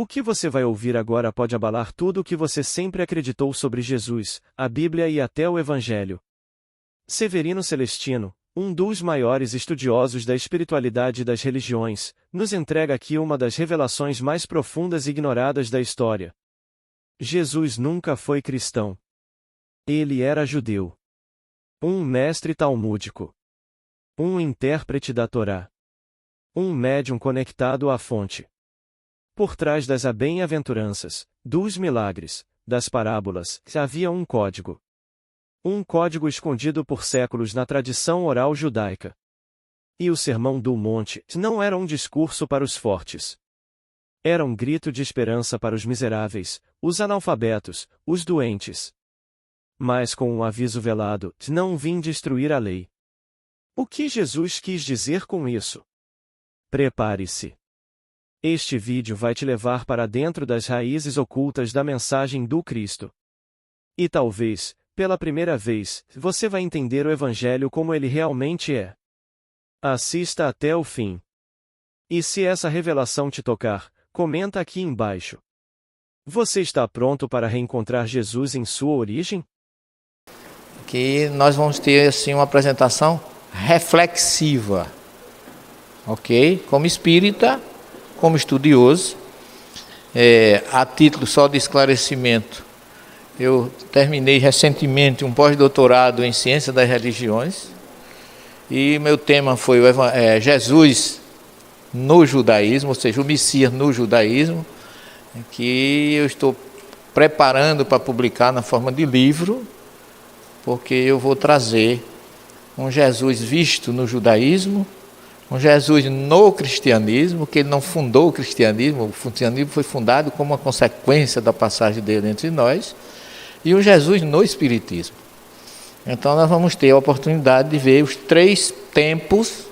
O que você vai ouvir agora pode abalar tudo o que você sempre acreditou sobre Jesus, a Bíblia e até o Evangelho. Severino Celestino, um dos maiores estudiosos da espiritualidade e das religiões, nos entrega aqui uma das revelações mais profundas e ignoradas da história. Jesus nunca foi cristão. Ele era judeu. Um mestre talmúdico. Um intérprete da Torá. Um médium conectado à fonte. Por trás das bem-aventuranças, dos milagres, das parábolas, havia um código. Um código escondido por séculos na tradição oral judaica. E o Sermão do Monte não era um discurso para os fortes. Era um grito de esperança para os miseráveis, os analfabetos, os doentes. Mas com um aviso velado: não vim destruir a lei. O que Jesus quis dizer com isso? Prepare-se. Este vídeo vai te levar para dentro das raízes ocultas da mensagem do Cristo. E talvez, pela primeira vez, você vai entender o Evangelho como ele realmente é. Assista até o fim. E se essa revelação te tocar, comenta aqui embaixo. Você está pronto para reencontrar Jesus em sua origem? Que nós vamos ter assim uma apresentação reflexiva, ok? Como espírita, como estudioso, a título só de esclarecimento, eu terminei recentemente um pós-doutorado em Ciência das Religiões e meu tema foi Jesus no judaísmo, ou seja, o Messias no judaísmo, que eu estou preparando para publicar na forma de livro, porque eu vou trazer um Jesus visto no judaísmo, um Jesus no cristianismo, que ele não fundou o cristianismo foi fundado como uma consequência da passagem dele entre nós, e um Jesus no espiritismo. Então nós vamos ter a oportunidade de ver os 3 tempos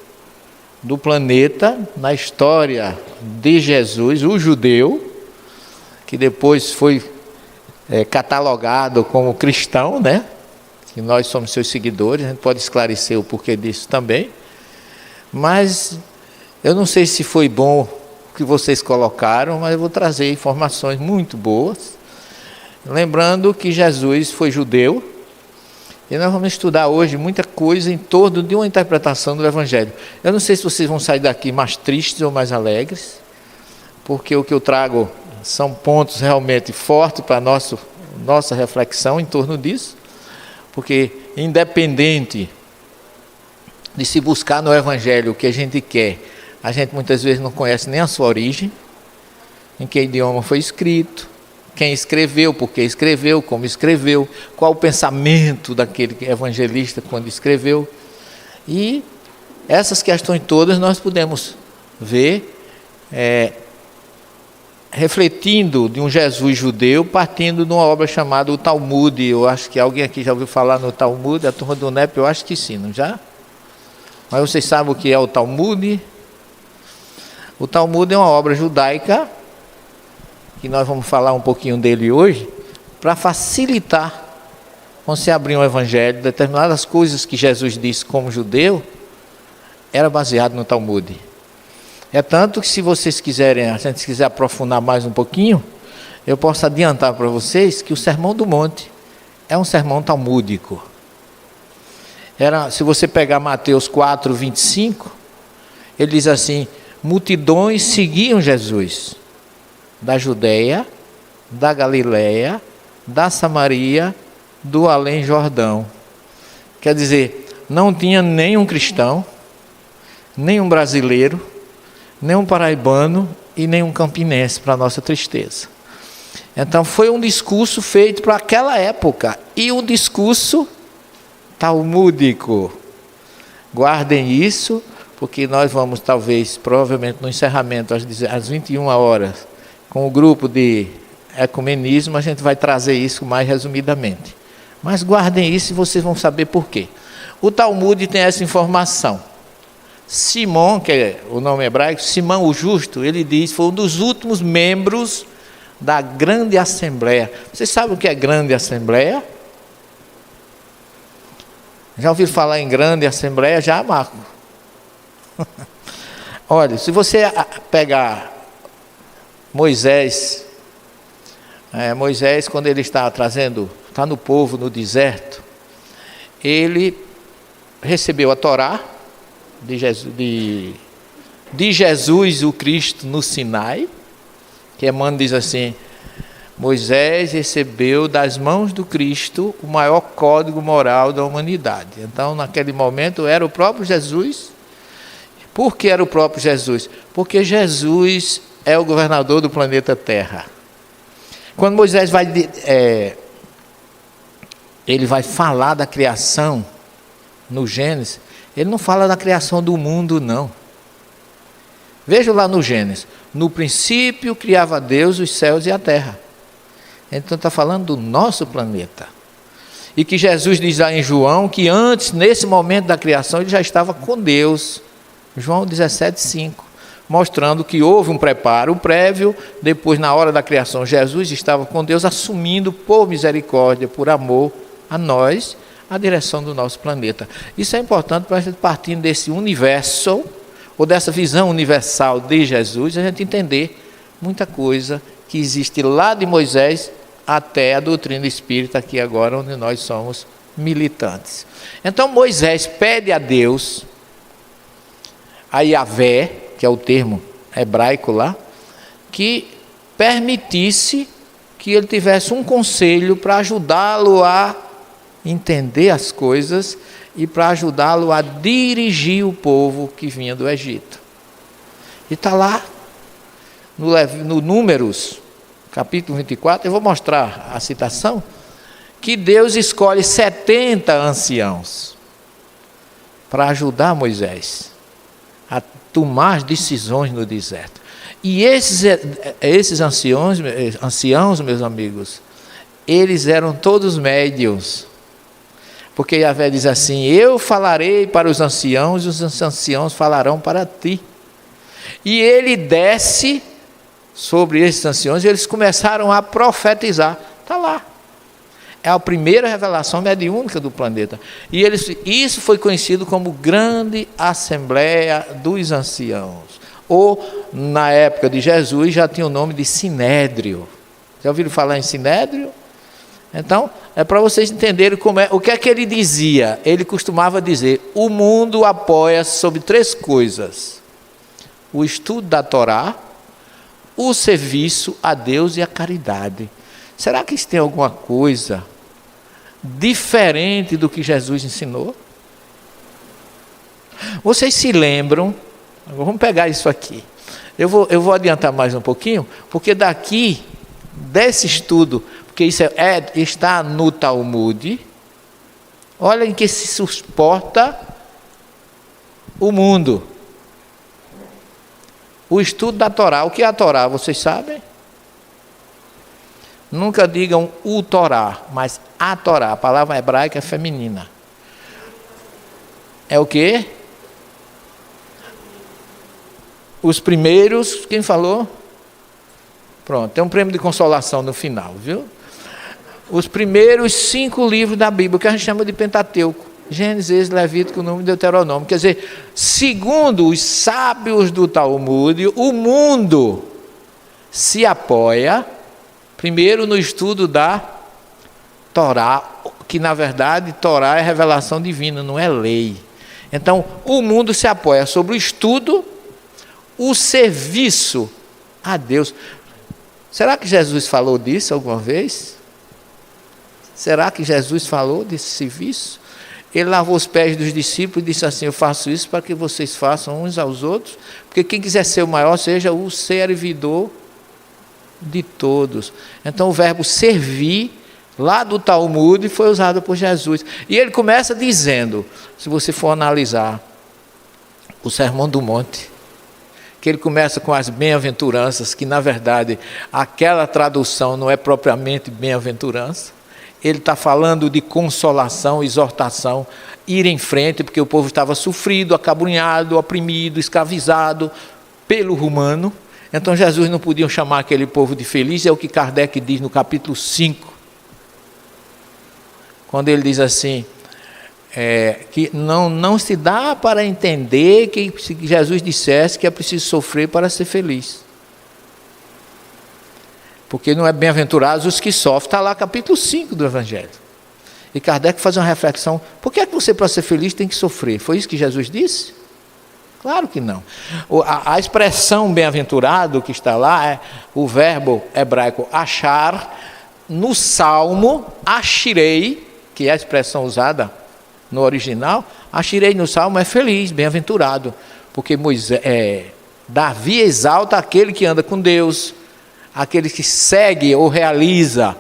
do planeta na história de Jesus, o judeu, que depois foi catalogado como cristão, né? Que nós somos seus seguidores, a gente pode esclarecer o porquê disso também. Mas eu não sei se foi bom o que vocês colocaram, mas eu vou trazer informações muito boas. Lembrando que Jesus foi judeu, e nós vamos estudar hoje muita coisa em torno de uma interpretação do Evangelho. Eu não sei se vocês vão sair daqui mais tristes ou mais alegres, porque o que eu trago são pontos realmente fortes para nossa reflexão em torno disso, porque independente de se buscar no Evangelho o que a gente quer, a gente muitas vezes não conhece nem a sua origem, em que idioma foi escrito, quem escreveu, por que escreveu, como escreveu, qual o pensamento daquele evangelista quando escreveu. E essas questões todas nós podemos ver refletindo de um Jesus judeu, partindo de uma obra chamada o Talmud. Eu acho que alguém aqui já ouviu falar no Talmud, a turma do NEP, eu acho que sim, não já? Mas vocês sabem o que é o Talmud? O Talmud é uma obra judaica, que nós vamos falar um pouquinho dele hoje, para facilitar, quando se abrir um evangelho, determinadas coisas que Jesus disse como judeu, era baseado no Talmud. É tanto que se vocês quiserem, a gente quiser aprofundar mais um pouquinho, eu posso adiantar para vocês que o Sermão do Monte é um sermão talmúdico. Se você pegar Mateus 4, 25, ele diz assim: multidões seguiam Jesus, da Judeia, da Galileia, da Samaria, do além Jordão. Quer dizer, não tinha nenhum cristão, nenhum brasileiro, nenhum paraibano e nenhum campinense, para nossa tristeza. Então foi um discurso feito para aquela época, e um discurso talmúdico. Guardem isso, porque nós vamos provavelmente no encerramento às 21 horas, com o grupo de ecumenismo, a gente vai trazer isso mais resumidamente. Mas guardem isso e vocês vão saber por quê. O Talmud tem essa informação. Simão, que é o nome hebraico, Simão o Justo, ele diz, foi um dos últimos membros da grande assembleia. Vocês sabem o que é grande assembleia? Já ouviram falar em grande assembleia? Já, Marco? Olha, se você pegar Moisés, quando ele está no povo no deserto, ele recebeu a Torá de Jesus o Cristo no Sinai, que Emmanuel diz assim: Moisés recebeu das mãos do Cristo o maior código moral da humanidade. Então, naquele momento, era o próprio Jesus. Por que era o próprio Jesus? Porque Jesus é o governador do planeta Terra. Quando Moisés ele vai falar da criação no Gênesis, ele não fala da criação do mundo, não. Veja lá no Gênesis: no princípio criava Deus os céus e a terra. Então está falando do nosso planeta. E que Jesus diz lá em João que antes, nesse momento da criação, ele já estava com Deus. João 17,5. Mostrando que houve um preparo prévio, depois na hora da criação Jesus estava com Deus, assumindo por misericórdia, por amor a nós, a direção do nosso planeta. Isso é importante para a gente, partindo desse universo, ou dessa visão universal de Jesus, a gente entender muita coisa que existe lá de Moisés até a doutrina espírita aqui agora, onde nós somos militantes. Então Moisés pede a Deus, a Yahvé, que é o termo hebraico lá, que permitisse que ele tivesse um conselho para ajudá-lo a entender as coisas e para ajudá-lo a dirigir o povo que vinha do Egito. E está lá no Números, capítulo 24, eu vou mostrar a citação, que Deus escolhe 70 anciãos para ajudar Moisés a tomar as decisões no deserto. E esses anciãos, meus amigos, eles eram todos médiuns. Porque Yahvé diz assim: eu falarei para os anciãos, e os anciãos falarão para ti. E ele desce sobre esses anciãos, e eles começaram a profetizar. Está lá. É a primeira revelação mediúnica do planeta. E isso foi conhecido como Grande Assembleia dos Anciãos. Ou, na época de Jesus, já tinha o nome de Sinédrio. Já ouviram falar em Sinédrio? Então, é para vocês entenderem o que é que ele dizia. Ele costumava dizer: o mundo apoia-se sobre 3 coisas: o estudo da Torá, o serviço a Deus e a caridade. Será que isso tem alguma coisa diferente do que Jesus ensinou? Vocês se lembram? Vamos pegar isso aqui. Eu vou adiantar mais um pouquinho, porque daqui, desse estudo, porque isso está no Talmud, olha em que se suporta o mundo. O estudo da Torá. O que é a Torá, vocês sabem? Nunca digam o Torá, mas a Torá. A palavra hebraica é feminina. É o quê? Os primeiros, quem falou? Pronto, tem um prêmio de consolação no final, viu? Os primeiros 5 livros da Bíblia, que a gente chama de Pentateuco: Gênesis, Levítico, Número e Deuteronômio. Quer dizer, segundo os sábios do Talmud, o mundo se apoia primeiro no estudo da Torá, que na verdade Torá é revelação divina, não é lei. Então, o mundo se apoia sobre o estudo, o serviço a Deus. Será que Jesus falou disso alguma vez? Será que Jesus falou desse serviço? Ele lavou os pés dos discípulos e disse assim: eu faço isso para que vocês façam uns aos outros, porque quem quiser ser o maior, seja o servidor de todos. Então o verbo servir, lá do Talmud, foi usado por Jesus. E ele começa dizendo, se você for analisar o Sermão do Monte, que ele começa com as bem-aventuranças, que na verdade aquela tradução não é propriamente bem-aventurança. Ele está falando de consolação, exortação, ir em frente, porque o povo estava sofrido, acabrunhado, oprimido, escravizado pelo romano. Então Jesus não podia chamar aquele povo de feliz, é o que Kardec diz no capítulo 5, quando ele diz assim, que não se dá para entender que Jesus dissesse que é preciso sofrer para ser feliz. Porque não é bem-aventurados os que sofrem. Está lá capítulo 5 do Evangelho. E Kardec faz uma reflexão. Por que é que você, para ser feliz, tem que sofrer? Foi isso que Jesus disse? Claro que não. A expressão bem-aventurado que está lá é o verbo hebraico achar. No Salmo, achirei, que é a expressão usada no original, achirei no Salmo é feliz, bem-aventurado. Porque Davi exalta aquele que anda com Deus, aquele que segue ou realiza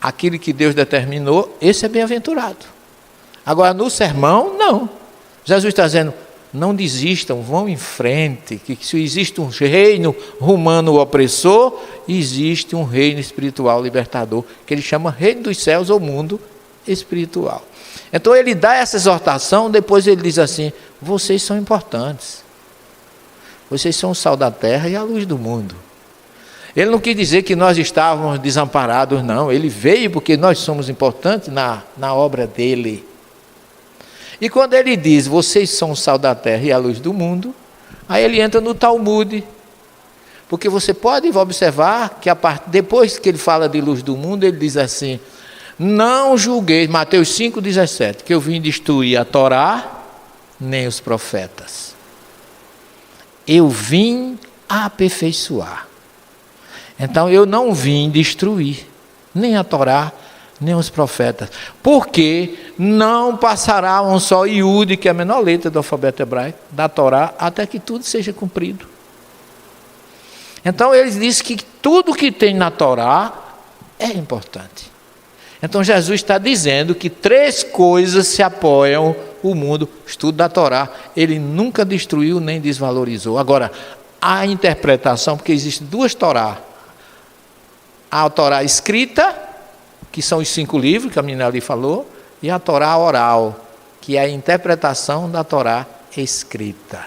aquilo que Deus determinou, esse é bem-aventurado. Agora, no sermão, não. Jesus está dizendo, não desistam, vão em frente, que se existe um reino humano opressor, existe um reino espiritual libertador, que ele chama reino dos céus ou mundo espiritual. Então ele dá essa exortação, depois ele diz assim, vocês são importantes. Vocês são o sal da terra e a luz do mundo. Ele não quis dizer que nós estávamos desamparados, não. Ele veio porque nós somos importantes na obra dele. E quando ele diz, vocês são o sal da terra e a luz do mundo, aí ele entra no Talmud. Porque você pode observar que depois que ele fala de luz do mundo, ele diz assim, não julgueis, Mateus 5,17, que eu vim destruir a Torá, nem os profetas. Eu vim aperfeiçoar. Então eu não vim destruir, nem a Torá, nem os profetas. Porque não passará um só iude, que é a menor letra do alfabeto hebraico, da Torá, até que tudo seja cumprido. Então ele diz que tudo que tem na Torá é importante. Então Jesus está dizendo que 3 coisas se apoiam o mundo, estudo da Torá. Ele nunca destruiu nem desvalorizou. Agora, a interpretação, porque existem 2 Torá. A Torá escrita, que são os 5 livros que a menina ali falou, e a Torá oral, que é a interpretação da Torá escrita.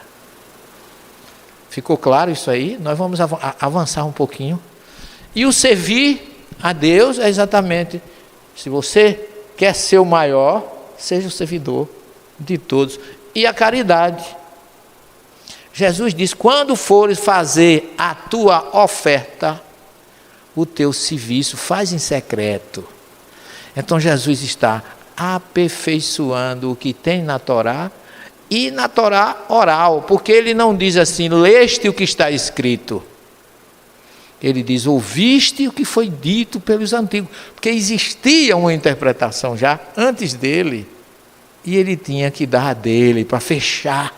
Ficou claro isso aí? Nós vamos avançar um pouquinho. E o servir a Deus é exatamente, se você quer ser o maior, seja o servidor de todos. E a caridade. Jesus diz, quando fores fazer a tua oferta, o teu serviço, faz em secreto. Então Jesus está aperfeiçoando o que tem na Torá e na Torá oral, porque ele não diz assim, leste o que está escrito. Ele diz, ouviste o que foi dito pelos antigos, porque existia uma interpretação já antes dele, e ele tinha que dar a dele para fechar.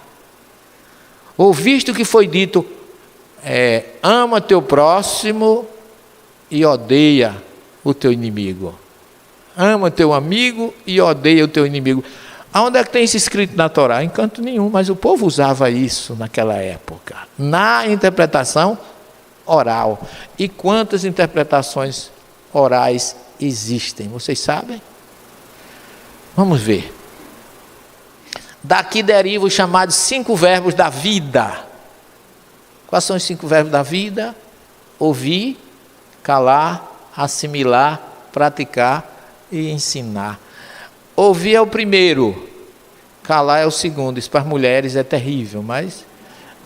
Ouviste o que foi dito, ama teu próximo e odeia o teu inimigo. Ama teu amigo e odeia o teu inimigo. Aonde é que tem isso escrito na Torá? Em canto nenhum, mas o povo usava isso naquela época, na interpretação oral. E quantas interpretações orais existem? Vocês sabem? Vamos ver. Daqui deriva os chamados 5 verbos da vida. Quais são os 5 verbos da vida? Ouvir, calar, assimilar, praticar e ensinar. Ouvir é o primeiro, calar é o segundo. Isso para as mulheres é terrível, mas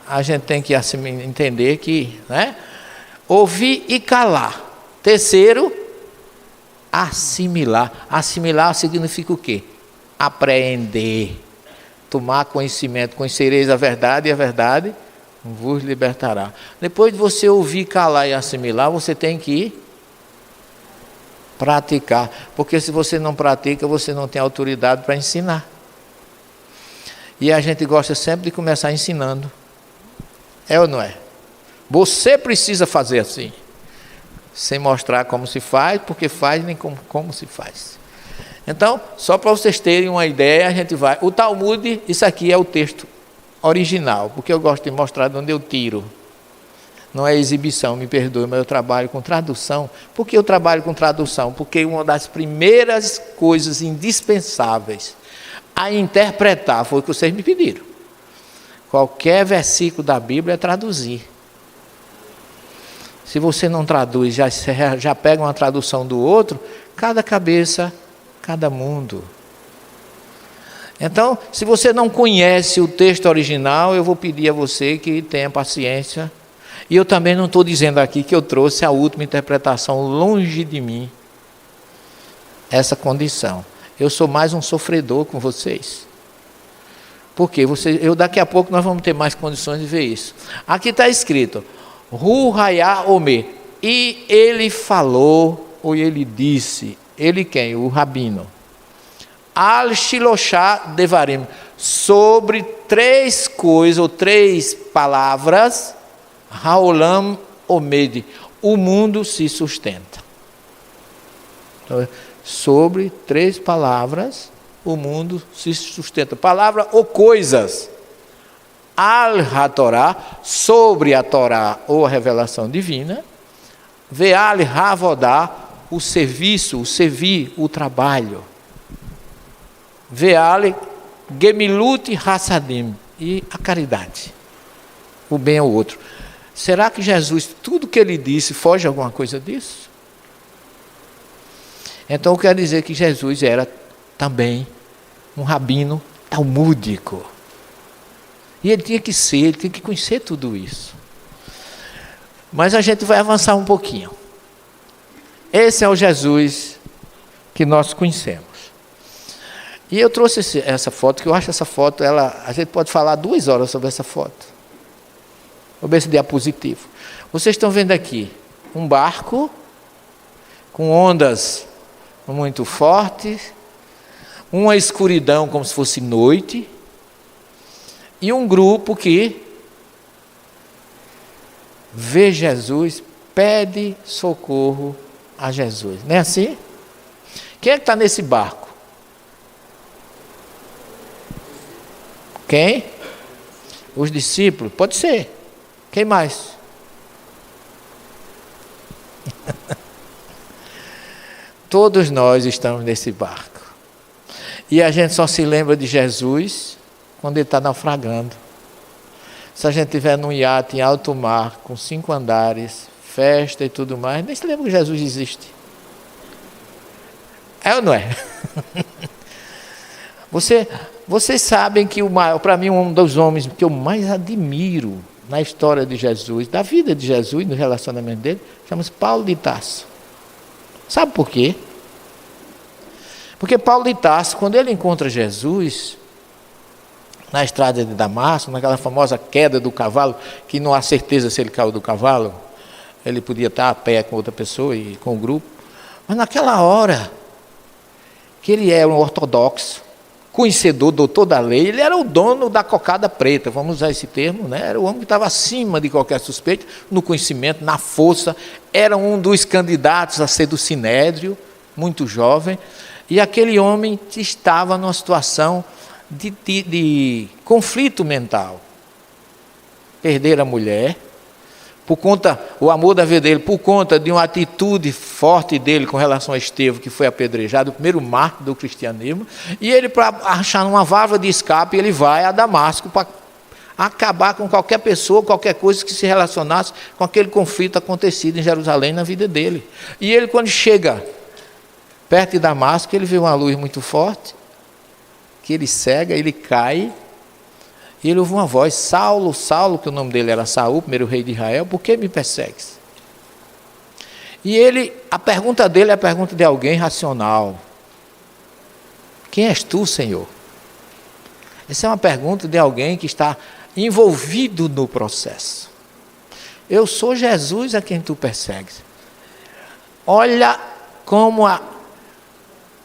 a gente tem que entender que, né? Ouvir e calar. Terceiro, assimilar. Assimilar significa o quê? Apreender. Tomar conhecimento. Conhecereis a verdade e a verdade vos libertará. Depois de você ouvir, calar e assimilar, você tem que praticar. Porque se você não pratica, você não tem autoridade para ensinar. E a gente gosta sempre de começar ensinando. É ou não é? Você precisa fazer assim. Sem mostrar como se faz, porque faz nem como se faz. Então, só para vocês terem uma ideia, a gente vai. O Talmud, isso aqui é o texto original, porque eu gosto de mostrar de onde eu tiro. Não é exibição, me perdoe, mas eu trabalho com tradução. Por que eu trabalho com tradução? Porque uma das primeiras coisas indispensáveis a interpretar foi o que vocês me pediram. Qualquer versículo da Bíblia é traduzir. Se você não traduz, já pega uma tradução do outro, cada cabeça, cada mundo. Então, se você não conhece o texto original, eu vou pedir a você que tenha paciência E eu também não estou dizendo aqui que eu trouxe a última interpretação, longe de mim, essa condição. Eu sou mais um sofredor com vocês. Porque daqui a pouco nós vamos ter mais condições de ver isso. Aqui está escrito, Hu Hayá Ome. E ele falou, ou ele disse, ele quem? O rabino. Al Shiloshá Devarim. Sobre 3 coisas, ou 3 palavras, Haolam Omed. O mundo se sustenta. Sobre 3 palavras, o mundo se sustenta. Palavra ou coisas. Al-HaTorá, sobre a Torá ou a revelação divina. Ve'al Havodá, o serviço, o servir, o trabalho. Ve'al Gemilut Hassadim, e a caridade, o bem ao outro. Será que Jesus, tudo que ele disse, foge alguma coisa disso? Então eu quero dizer que Jesus era também um rabino talmúdico. E ele tinha que ser, ele tinha que conhecer tudo isso. Mas a gente vai avançar um pouquinho. Esse é o Jesus que nós conhecemos. E eu trouxe essa foto, que eu acho essa foto, a gente pode falar 2 horas sobre essa foto. Sobre esse diapositivo. Vocês estão vendo aqui um barco com ondas muito fortes, uma escuridão como se fosse noite, e um grupo que vê Jesus, pede socorro a Jesus. Não é assim? Quem é que está nesse barco? Quem? Os discípulos? Pode ser. Quem mais? Todos nós estamos nesse barco. E a gente só se lembra de Jesus quando ele está naufragando. Se a gente estiver num iate em alto mar, com 5 andares, festa e tudo mais, nem se lembra que Jesus existe. É ou não é? Vocês sabem que para mim, um dos homens que eu mais admiro na história de Jesus, da vida de Jesus, no relacionamento dele, chama-se Paulo de Tarso. Sabe por quê? Porque Paulo de Tarso, quando ele encontra Jesus na estrada de Damasco, naquela famosa queda do cavalo, que não há certeza se ele caiu do cavalo, ele podia estar a pé com outra pessoa e com o grupo, mas naquela hora, que ele era um ortodoxo, conhecedor, doutor da lei, ele era o dono da cocada preta, vamos usar esse termo, né? Era o homem que estava acima de qualquer suspeito, no conhecimento, na força, era um dos candidatos a ser do Sinédrio, muito jovem, e aquele homem estava numa situação de conflito mental. Perder a mulher, por conta, o amor da vida dele, por conta de uma atitude forte dele com relação a Estevão, que foi apedrejado, o primeiro mártir do cristianismo, e ele, para achar uma válvula de escape, ele vai a Damasco para acabar com qualquer pessoa, qualquer coisa que se relacionasse com aquele conflito acontecido em Jerusalém na vida dele. E ele, quando chega perto de Damasco, ele vê uma luz muito forte, que ele cega, ele cai, e ele ouve uma voz: Saulo, Saulo, que o nome dele era Saul, primeiro rei de Israel, por que me persegues? E a pergunta dele é a pergunta de alguém racional: quem és tu, Senhor? Essa é uma pergunta de alguém que está envolvido no processo. Eu sou Jesus a quem tu persegues. Olha como a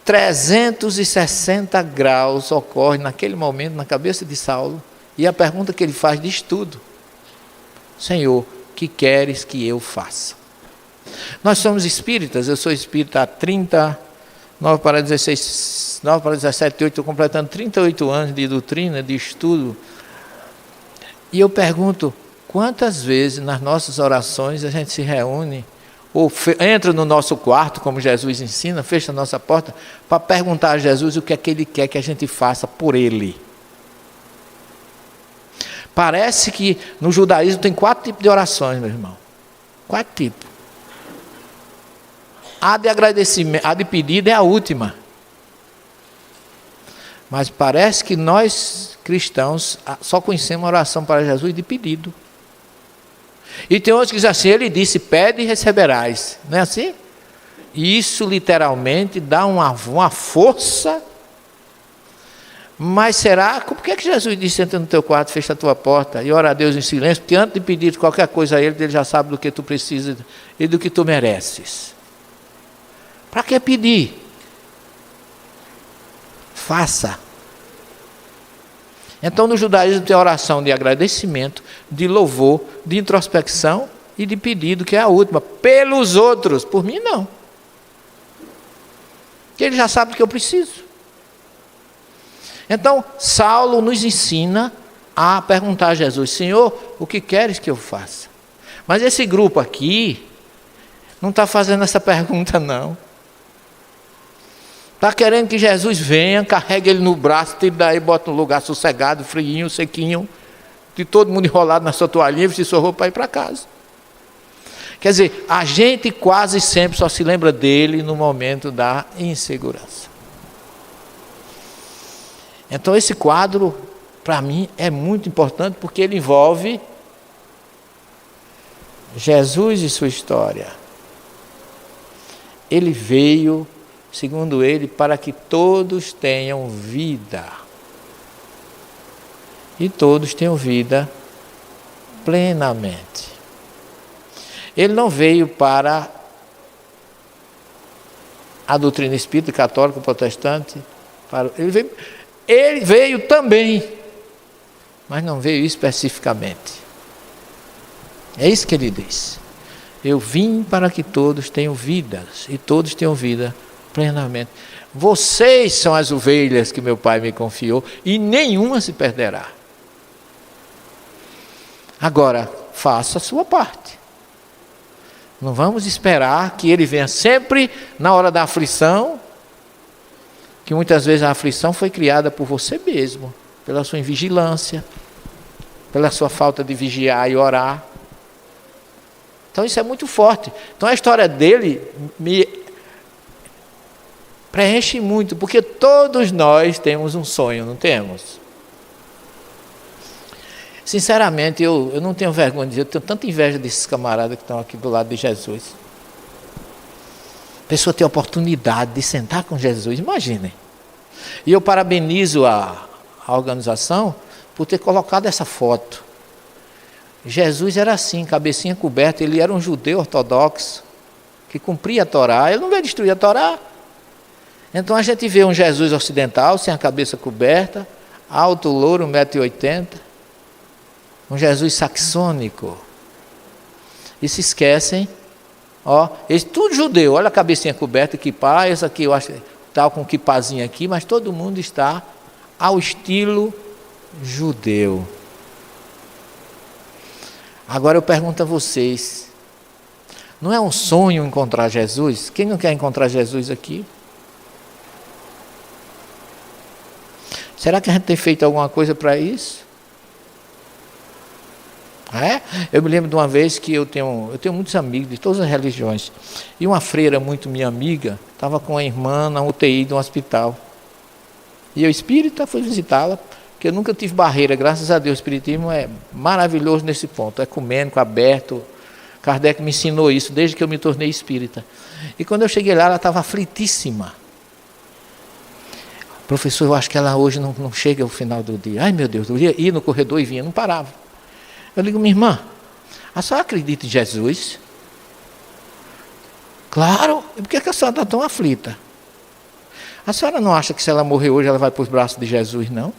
360 graus ocorre naquele momento na cabeça de Saulo. E a pergunta que ele faz diz tudo: Senhor, que queres que eu faça? Nós somos espíritas, eu sou espírita há 9 para 17, 8, estou completando 38 anos de doutrina, de estudo. E eu pergunto, quantas vezes nas nossas orações a gente se reúne, ou entra no nosso quarto, como Jesus ensina, fecha a nossa porta, para perguntar a Jesus o que é que Ele quer que a gente faça por Ele. Parece que no judaísmo tem 4 tipos de orações, meu irmão. 4 tipos. A de agradecimento, a de pedido é a última. Mas parece que nós, cristãos, só conhecemos a oração para Jesus de pedido. E tem outros que dizem assim, ele disse, pede e receberás. Não é assim? E isso literalmente dá uma força. Mas será? Por que Jesus disse, entra no teu quarto, fecha a tua porta e ora a Deus em silêncio? Porque antes de pedir qualquer coisa a Ele já sabe do que tu precisas e do que tu mereces. Para que pedir? Faça. Então no judaísmo tem oração de agradecimento, de louvor, de introspecção e de pedido, que é a última. Pelos outros, por mim não. Porque Ele já sabe do que eu preciso. Então, Saulo nos ensina a perguntar a Jesus, Senhor, o que queres que eu faça? Mas esse grupo aqui não está fazendo essa pergunta não. Está querendo que Jesus venha, carregue ele no braço, tire daí, bota num lugar sossegado, friinho, sequinho, de todo mundo enrolado na sua toalhinha, vestir sua roupa para ir para casa. Quer dizer, a gente quase sempre só se lembra dele no momento da insegurança. Então esse quadro, para mim, é muito importante porque ele envolve Jesus e sua história. Ele veio, segundo ele, para que todos tenham vida. E todos tenham vida plenamente. Ele não veio para a doutrina espírita, católica, protestante. Ele veio também, mas não veio especificamente. É isso que ele diz. Eu vim para que todos tenham vidas, e todos tenham vida plenamente. Vocês são as ovelhas que meu Pai me confiou, e nenhuma se perderá. Agora, faça a sua parte. Não vamos esperar que ele venha sempre na hora da aflição, que muitas vezes a aflição foi criada por você mesmo, pela sua invigilância, pela sua falta de vigiar e orar. Então isso é muito forte. Então a história dele me preenche muito, porque todos nós temos um sonho, não temos? Sinceramente, eu não tenho vergonha de dizer, eu tenho tanta inveja desses camaradas que estão aqui do lado de Jesus. A pessoa tem a oportunidade de sentar com Jesus, imaginem. E eu parabenizo a organização por ter colocado essa foto. Jesus era assim, cabecinha coberta, ele era um judeu ortodoxo, que cumpria a Torá, ele não veio destruir a Torá. Então a gente vê um Jesus ocidental, sem a cabeça coberta, alto, louro, 1,80 m, um Jesus saxônico. E se esquecem, esse tudo judeu, olha a cabecinha coberta, quipá, esse aqui eu acho tal com quipazinho aqui, mas todo mundo está ao estilo judeu. Agora eu pergunto a vocês, não é um sonho encontrar Jesus? Quem não quer encontrar Jesus aqui? Será que a gente tem feito alguma coisa para isso? Eu me lembro de uma vez que eu tenho muitos amigos de todas as religiões, e uma freira muito minha amiga estava com a irmã na UTI de um hospital, e eu espírita fui visitá-la, porque eu nunca tive barreira, graças a Deus. O espiritismo é maravilhoso nesse ponto, é ecumênico, aberto. Kardec me ensinou isso desde que eu me tornei espírita. E quando eu cheguei lá, ela estava aflitíssima. Professor, eu acho que ela hoje não chega ao final do dia. Ai meu Deus, eu ia ir no corredor e vinha, não parava. Eu digo, minha irmã, a senhora acredita em Jesus? Claro. E por que a senhora está tão aflita? A senhora não acha que se ela morrer hoje, ela vai para os braços de Jesus, não?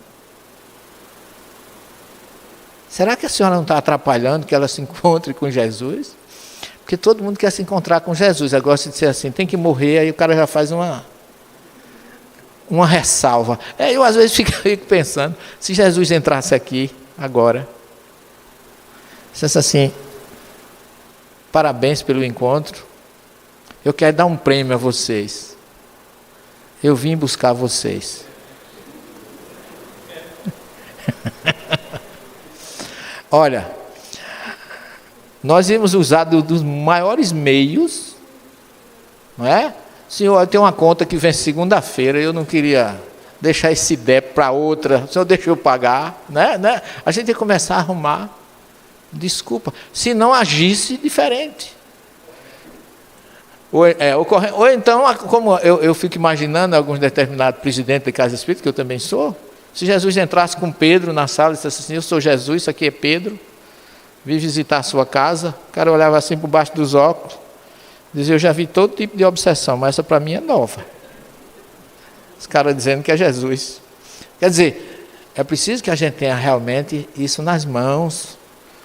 Será que a senhora não está atrapalhando que ela se encontre com Jesus? Porque todo mundo quer se encontrar com Jesus. Eu gosto de ser assim, tem que morrer, aí o cara já faz uma ressalva. Eu às vezes fico pensando, se Jesus entrasse aqui agora, dissesse assim, parabéns pelo encontro, eu quero dar um prêmio a vocês, eu vim buscar vocês. Olha, nós vimos usar dos maiores meios, não é? Senhor, eu tenho uma conta que vem segunda-feira, eu não queria deixar esse débito para outra, o senhor deixa eu pagar, né? A gente tem que começar a arrumar Desculpa. Se não agisse diferente. Ou então, como eu fico imaginando alguns determinados presidentes de casa espírita, que eu também sou, se Jesus entrasse com Pedro na sala e dissesse assim: eu sou Jesus, isso aqui é Pedro, vim visitar a sua casa. O cara olhava assim por baixo dos óculos, dizia: eu já vi todo tipo de obsessão, mas essa para mim é nova. Os caras dizendo que é Jesus. Quer dizer, é preciso que a gente tenha realmente isso nas mãos,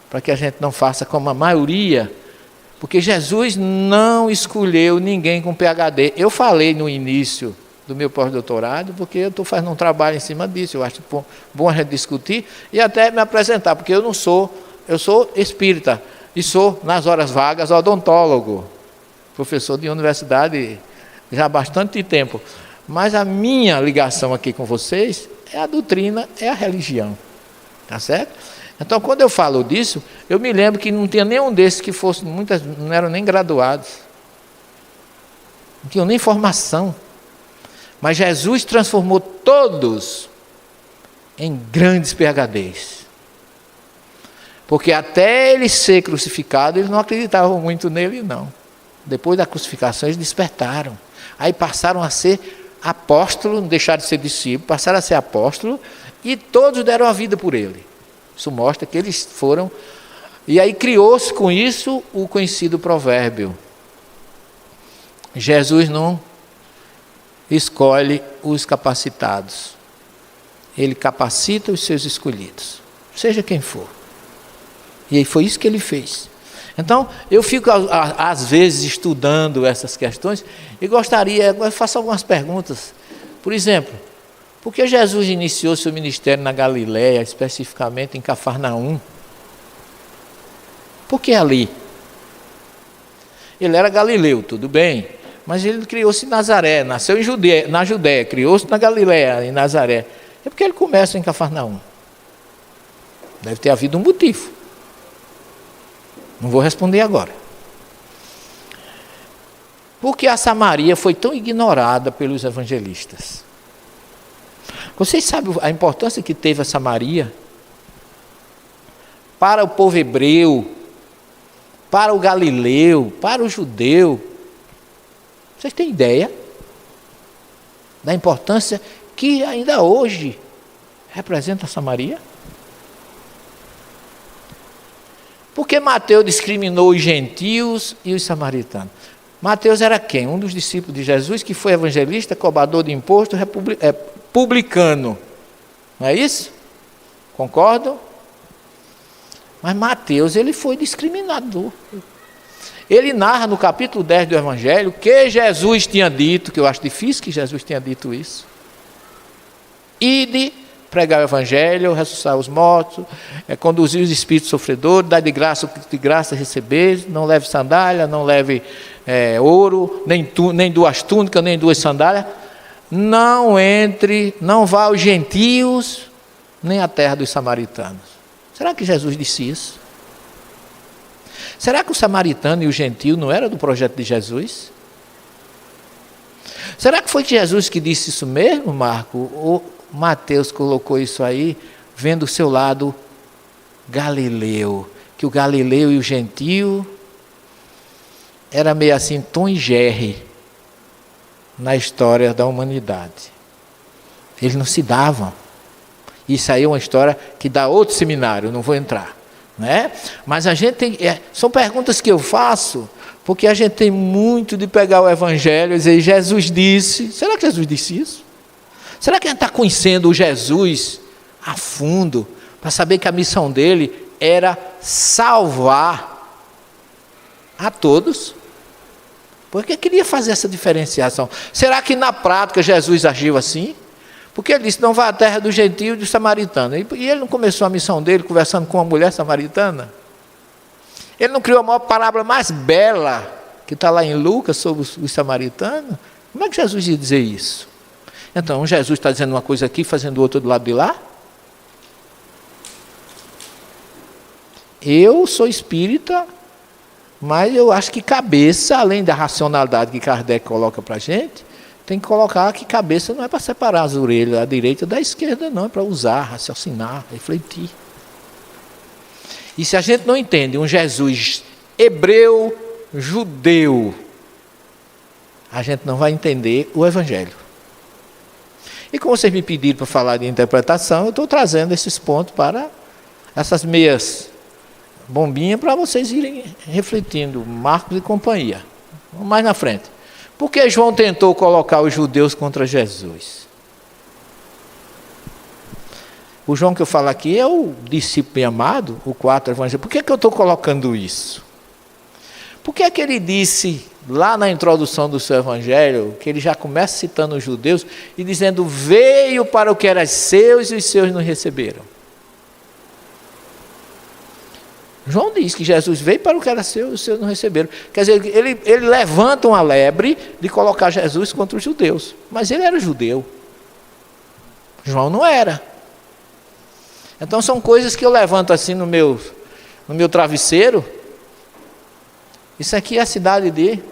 para que a gente não faça como a maioria, porque Jesus não escolheu ninguém com PhD. Eu falei no início do meu pós-doutorado, porque eu estou fazendo um trabalho em cima disso. Eu acho bom a gente discutir e até me apresentar, porque eu sou espírita e sou, nas horas vagas, odontólogo, professor de universidade já há bastante tempo. Mas a minha ligação aqui com vocês é a doutrina, é a religião. Tá certo? Então, quando eu falo disso, eu me lembro que não tinha nenhum desses que fosse, muitas não eram nem graduados, não tinham nem formação. Mas Jesus transformou todos em grandes PhDs. Porque até ele ser crucificado, eles não acreditavam muito nele, não. Depois da crucificação, eles despertaram. Aí passaram a ser apóstolos, não deixaram de ser discípulos, passaram a ser apóstolos, e todos deram a vida por ele. Isso mostra que eles foram. E aí criou-se com isso o conhecido provérbio: Jesus não escolhe os capacitados, ele capacita os seus escolhidos, seja quem for. E aí foi isso que ele fez. Então, eu fico às vezes estudando essas questões e eu faço algumas perguntas. Por exemplo, por que Jesus iniciou seu ministério na Galileia, especificamente em Cafarnaum? Por que ali? Ele era galileu, tudo bem, mas ele criou-se em Nazaré, nasceu na Judéia, criou-se na Galileia, em Nazaré. É porque ele começa em Cafarnaum. Deve ter havido um motivo. Não vou responder agora. Por que a Samaria foi tão ignorada pelos evangelistas? Vocês sabem a importância que teve a Samaria para o povo hebreu, para o galileu, para o judeu? Vocês têm ideia da importância que ainda hoje representa a Samaria? Porque Mateus discriminou os gentios e os samaritanos. Mateus era quem? Um dos discípulos de Jesus, que foi evangelista, cobrador de imposto, publicano. Não é isso? Concordam? Mas Mateus, ele foi discriminador. Ele narra no capítulo 10 do Evangelho que Jesus tinha dito, que eu acho difícil que Jesus tenha dito isso: ide pregar o Evangelho, ressuscitar os mortos, conduzir os espíritos sofredores, dar de graça receber, não leve sandália, não leve ouro, nem duas túnicas, nem duas sandálias, não vá aos gentios, nem à terra dos samaritanos. Será que Jesus disse isso? Será que o samaritano e o gentio não era do projeto de Jesus? Será que foi Jesus que disse isso mesmo, Marco? Ou Mateus colocou isso aí, vendo o seu lado galileu, que o galileu e o gentio era meio assim, Tom e Jerry na história da humanidade. Eles não se davam. Isso aí é uma história que dá outro seminário, não vou entrar, né? Mas a gente tem, são perguntas que eu faço, porque a gente tem muito de pegar o Evangelho e dizer: Jesus disse. Será que Jesus disse isso? Será que a gente está conhecendo o Jesus a fundo, para saber que a missão dele era salvar a todos? Porque queria fazer essa diferenciação. Será que na prática Jesus agiu assim? Porque ele disse: não vá à terra do gentio e do samaritano. E ele não começou a missão dele conversando com uma mulher samaritana? Ele não criou a maior parábola mais bela, que está lá em Lucas, sobre os samaritanos? Como é que Jesus ia dizer isso? Então, Jesus está dizendo uma coisa aqui, fazendo outra do lado de lá? Eu sou espírita, mas eu acho que cabeça, além da racionalidade que Kardec coloca para a gente, tem que colocar que cabeça não é para separar as orelhas, a direita da esquerda, não, é para usar, raciocinar, refletir. E se a gente não entende um Jesus hebreu, judeu, a gente não vai entender o Evangelho. E como vocês me pediram para falar de interpretação, eu estou trazendo esses pontos para essas meias bombinhas para vocês irem refletindo, Marcos e companhia. Vamos mais na frente. Por que João tentou colocar os judeus contra Jesus? O João que eu falo aqui é o discípulo bem amado, o quarto evangelho. Por que eu estou colocando isso? Por que é que ele disse lá na introdução do seu evangelho, que ele já começa citando os judeus e dizendo: veio para o que era seus e os seus não receberam? João diz que Jesus veio para o que era seu e os seus não receberam. Quer dizer, ele levanta uma lebre de colocar Jesus contra os judeus. Mas ele era judeu. João não era. Então são coisas que eu levanto assim no meu travesseiro. Isso aqui é a cidade de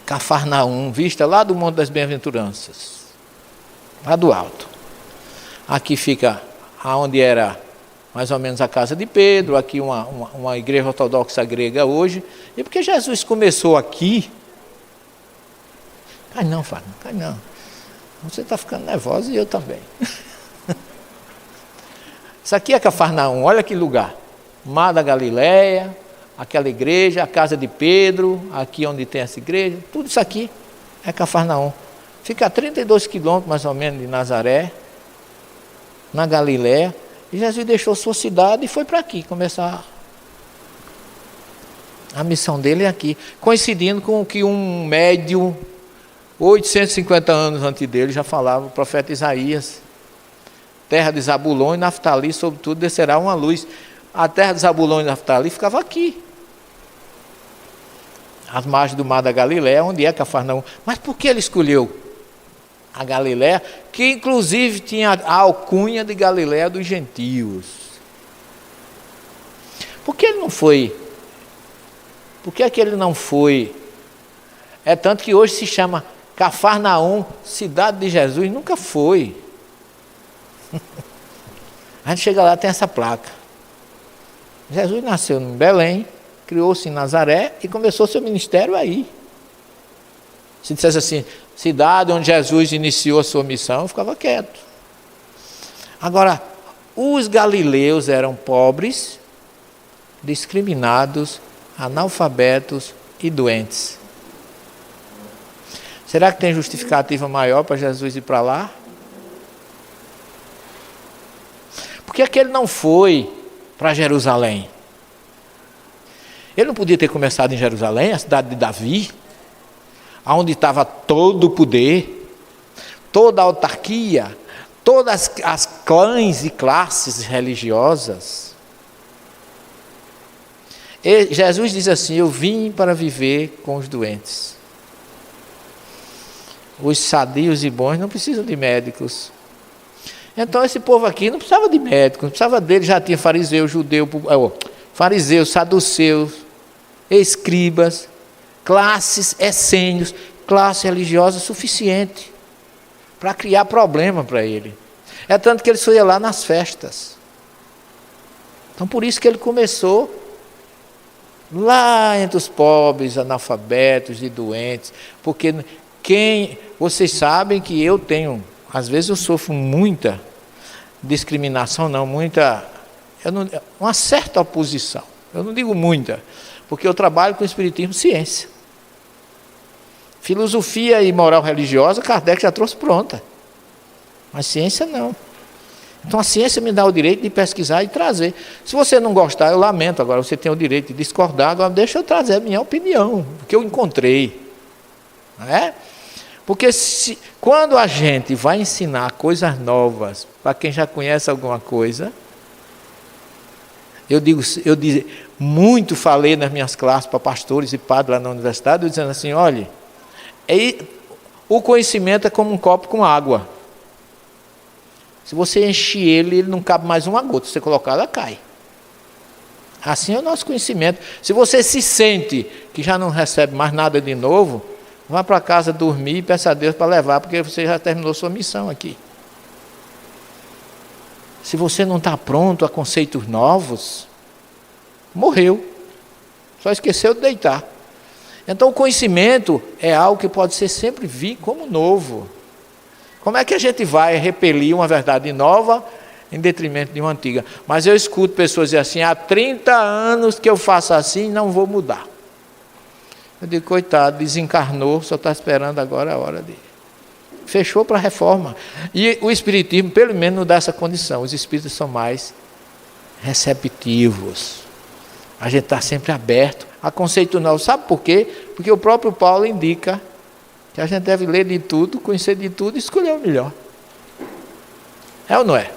Cafarnaum, vista lá do Monte das Bem-aventuranças, lá do alto. Aqui fica onde era mais ou menos a casa de Pedro, aqui uma igreja ortodoxa grega hoje. E porque Jesus começou aqui... Cai não, Fábio, cai não. Você está ficando nervosa e eu também. Isso aqui é Cafarnaum, olha que lugar. Mar da Galileia, aquela igreja, a casa de Pedro, aqui onde tem essa igreja, tudo isso aqui é Cafarnaum. Fica a 32 quilômetros mais ou menos de Nazaré, na Galileia. E Jesus deixou sua cidade e foi para aqui, começar a missão dele é aqui, coincidindo com o que um médium, 850 anos antes dele, já falava, o profeta Isaías: terra de Zabulon e Naftali, sobretudo descerá uma luz. A terra de Zabulon e Naftali ficava aqui, às margens do mar da Galileia, onde é Cafarnaum. Mas por que ele escolheu a Galileia, que inclusive tinha a alcunha de Galileia dos gentios? Por que ele não foi? Por que é que ele não foi? É tanto que hoje se chama Cafarnaum, cidade de Jesus. Nunca foi. A gente chega lá, tem essa placa. Jesus nasceu em Belém, criou-se em Nazaré e começou seu ministério aí. Se dissesse assim, cidade onde Jesus iniciou a sua missão, eu ficava quieto. Agora, os galileus eram pobres, discriminados, analfabetos e doentes. Será que tem justificativa maior para Jesus ir para lá? Por que é que ele não foi para Jerusalém? Ele não podia ter começado em Jerusalém, a cidade de Davi, onde estava todo o poder, toda a autarquia, todas as clãs e classes religiosas. E Jesus diz assim: eu vim para viver com os doentes. Os sadios e bons não precisam de médicos. Então esse povo aqui não precisava de médico, não precisava dele, já tinha fariseu, judeu, fariseus, saduceus, escribas, classes essênios, classe religiosa suficiente para criar problema para ele. É tanto que ele só ia lá nas festas. Então por isso que ele começou lá entre os pobres, analfabetos e doentes, porque vocês sabem que eu tenho, às vezes eu sofro muita discriminação, uma certa oposição. Eu não digo muita, porque eu trabalho com espiritismo e ciência. Filosofia e moral religiosa, Kardec já trouxe pronta. Mas ciência não. Então a ciência me dá o direito de pesquisar e trazer. Se você não gostar, eu lamento. Agora você tem o direito de discordar. Agora deixa eu trazer a minha opinião, o que eu encontrei. Não é? Porque quando a gente vai ensinar coisas novas para quem já conhece alguma coisa, eu muito falei nas minhas classes para pastores e padres lá na universidade, dizendo assim: olha, o conhecimento é como um copo com água. Se você encher ele não cabe mais uma gota. Se você colocar, ela cai. Assim é o nosso conhecimento. Se você se sente que já não recebe mais nada de novo, vá para casa dormir e peça a Deus para levar, porque você já terminou sua missão aqui. se você não está pronto a conceitos novos, morreu. Só esqueceu de deitar. Então o conhecimento é algo que pode ser sempre vir como novo. Como é que a gente vai repelir uma verdade nova em detrimento de uma antiga? Mas eu escuto pessoas dizer assim, há 30 anos que eu faço assim, não vou mudar. Eu digo, coitado, desencarnou, só está esperando agora a hora de... Fechou para a reforma. E o Espiritismo, pelo menos, não dá essa condição. Os Espíritos são mais receptivos. A gente está sempre aberto a conceito novo. Sabe por quê? Porque o próprio Paulo indica que a gente deve ler de tudo, conhecer de tudo e escolher o melhor. É ou não é?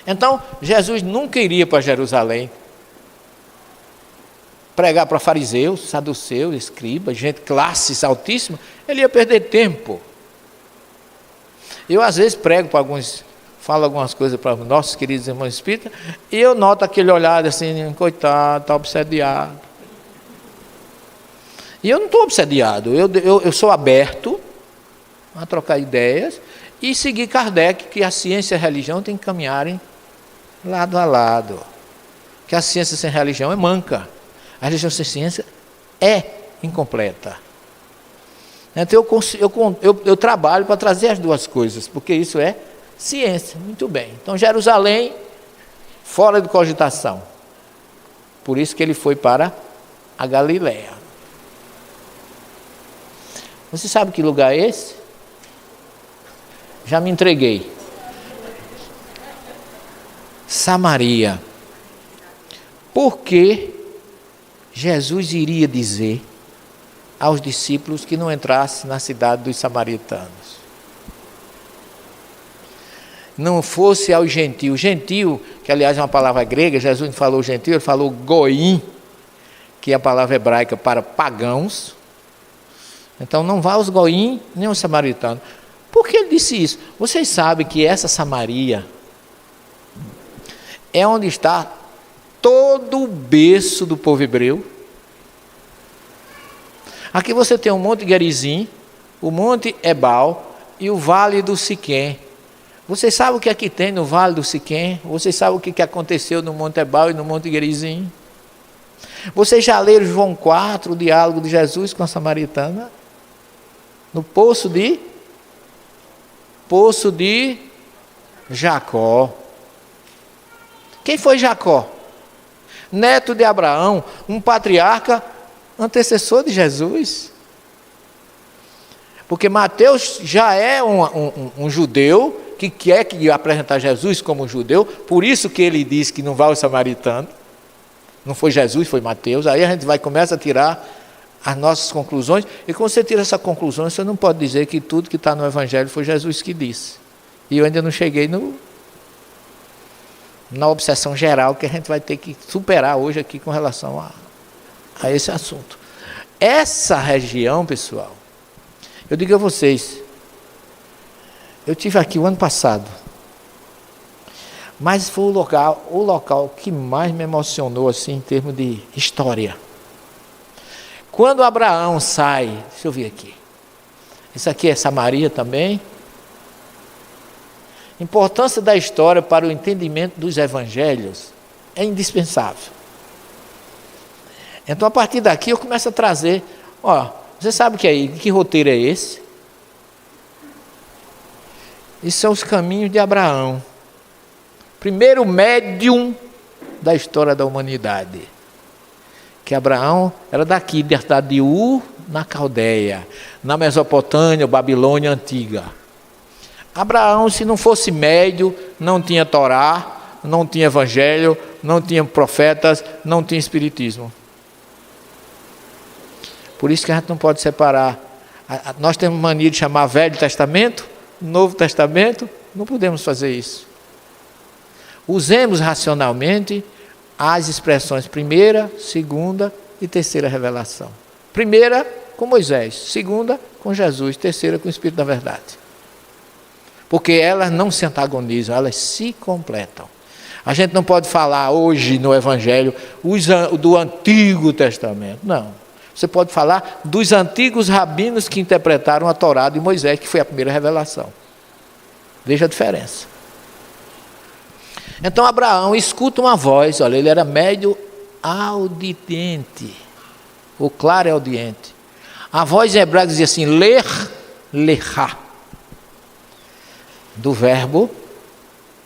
Então, Jesus nunca iria para Jerusalém pregar para fariseus, saduceus, escribas, gente, classes altíssimas. Ele ia perder tempo. Eu às vezes prego para alguns, falo algumas coisas para os nossos queridos irmãos espíritas, e eu noto aquele olhar assim, coitado, está obsediado. E eu não estou obsediado, eu sou aberto a trocar ideias e seguir Kardec, que a ciência e a religião têm que caminharem lado a lado. Que a ciência sem religião é manca. A religião sem ciência é incompleta. Então eu trabalho para trazer as duas coisas, porque isso é ciência. Muito bem. Então Jerusalém, fora de cogitação. Por isso que ele foi para a Galileia. Você sabe que lugar é esse? Já me entreguei. Samaria. Por que Jesus iria dizer aos discípulos que não entrassem na cidade dos samaritanos? Não fosse aos gentios. Gentio, que aliás é uma palavra grega, Jesus não falou gentio, ele falou goim, que é a palavra hebraica para pagãos. Então não vá aos goim nem aos samaritanos. Por que ele disse isso? Vocês sabem que essa Samaria é onde está todo o berço do povo hebreu. Aqui você tem o Monte Gerizim, o Monte Ebal e o Vale do Siquém. Vocês sabem o que aqui tem no Vale do Siquém? Vocês sabem o que aconteceu no Monte Ebal e no Monte Gerizim? Vocês já leram João 4, o diálogo de Jesus com a samaritana? No poço de Jacó. Quem foi Jacó? Neto de Abraão, um patriarca antecessor de Jesus. Porque Mateus já é um judeu que quer apresentar Jesus como judeu, por isso que ele diz que não vai aos samaritanos. Não foi Jesus, foi Mateus. Aí a gente começa a tirar as nossas conclusões, e quando você tira essa conclusão, você não pode dizer que tudo que está no Evangelho foi Jesus que disse. E eu ainda não cheguei na obsessão geral que a gente vai ter que superar hoje aqui com relação a esse assunto. Essa região, pessoal, eu digo a vocês, eu estive aqui o ano passado, mas foi o local que mais me emocionou assim, em termos de história. Quando Abraão sai, deixa eu ver aqui, isso aqui é Samaria também. A importância da história para o entendimento dos evangelhos é indispensável. Então, a partir daqui, eu começo a trazer, você sabe que roteiro é esse? Esses são os caminhos de Abraão. Primeiro médium da história da humanidade. Que Abraão era daqui, da cidade de Ur, na Caldeia, na Mesopotâmia, Babilônia antiga. Abraão, se não fosse médio, não tinha Torá, não tinha Evangelho, não tinha profetas, não tinha Espiritismo. Por isso que a gente não pode separar. Nós temos mania de chamar Velho Testamento, Novo Testamento, não podemos fazer isso. Usemos racionalmente as expressões primeira, segunda e terceira revelação. Primeira com Moisés, segunda com Jesus, terceira com o Espírito da Verdade. Porque elas não se antagonizam, elas se completam. A gente não pode falar hoje no Evangelho do Antigo Testamento, não. Você pode falar dos antigos rabinos que interpretaram a Torá de Moisés, que foi a primeira revelação. Veja a diferença. Então Abraão escuta uma voz, olha, ele era médio audiente, o claro é audiente. A voz em hebraico dizia assim, ler, lechá, do verbo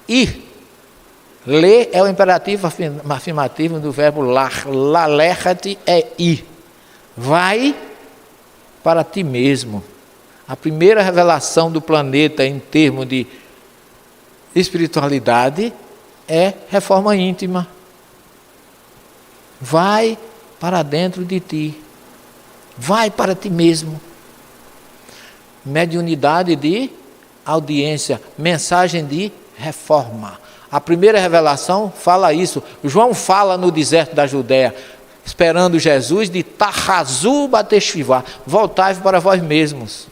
ir. Ler é o imperativo afirmativo do verbo lalechate é ir. Vai para ti mesmo. A primeira revelação do planeta em termos de espiritualidade é reforma íntima. Vai para dentro de ti. Vai para ti mesmo. Mediunidade de audiência, mensagem de reforma. A primeira revelação fala isso. João fala no deserto da Judéia, esperando Jesus, de Tahazu Bateshivá, voltai-vos para vós mesmos.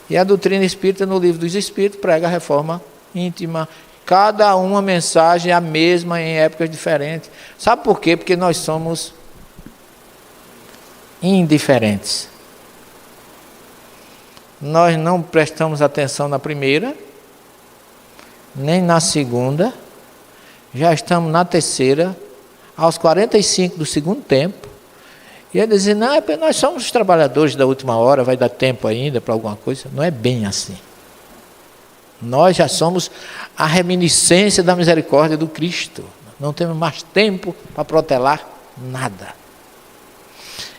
E a doutrina espírita, no livro dos Espíritos, prega a reforma íntima. Cada uma mensagem é a mesma em épocas diferentes. Sabe por quê? Porque nós somos indiferentes. Nós não prestamos atenção na primeira, nem na segunda, já estamos na terceira, aos 45 do segundo tempo, e ele dizia, não, nós somos os trabalhadores da última hora, vai dar tempo ainda para alguma coisa. Não é bem assim. Nós já somos a reminiscência da misericórdia do Cristo, não temos mais tempo para protelar nada.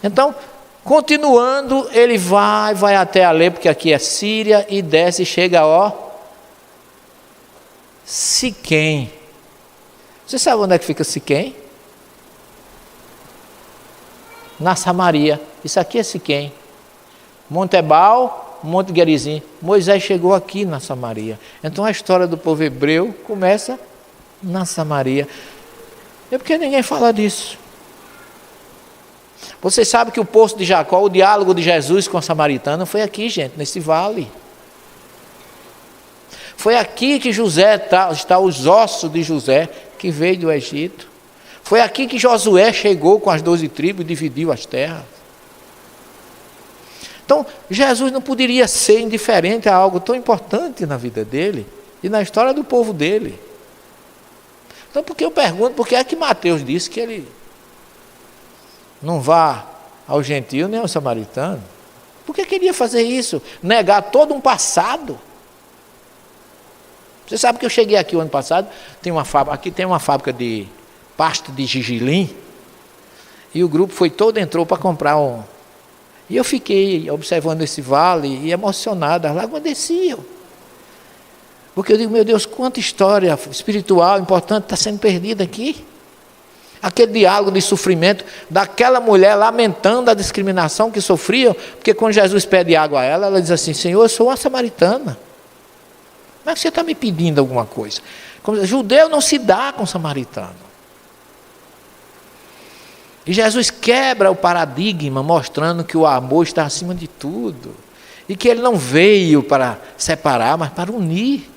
Então, continuando, ele vai até ali, porque aqui é Síria, e desce e chega a Siquém. Você sabe onde é que fica Siquém? Na Samaria. Isso aqui é Siquém. Monte Ebal, Monte Gerizim. Moisés chegou aqui na Samaria. Então a história do povo hebreu começa na Samaria. É porque ninguém fala disso. Você sabe que o poço de Jacó, o diálogo de Jesus com a samaritana foi aqui, gente, nesse vale. Foi aqui que José está os ossos de José, que veio do Egito. Foi aqui que Josué chegou com as 12 tribos e dividiu as terras. Então, Jesus não poderia ser indiferente a algo tão importante na vida dele e na história do povo dele. Então, porque eu pergunto, por que é que Mateus disse que ele não vá ao gentio nem ao samaritano? Por que queria fazer isso? Negar todo um passado? Você sabe que eu cheguei aqui o ano passado, aqui tem uma fábrica de pasta de gergelim, e o grupo entrou para comprar um. E eu fiquei observando esse vale e emocionado, as lágrimas desciam. Porque eu digo, meu Deus, quanta história espiritual importante está sendo perdida aqui. Aquele diálogo de sofrimento daquela mulher lamentando a discriminação que sofriam, porque quando Jesus pede água a ela, ela diz assim, Senhor, eu sou uma samaritana. Como é que você está me pedindo alguma coisa? Como, judeu não se dá com samaritano. E Jesus quebra o paradigma, mostrando que o amor está acima de tudo. E que ele não veio para separar, mas para unir.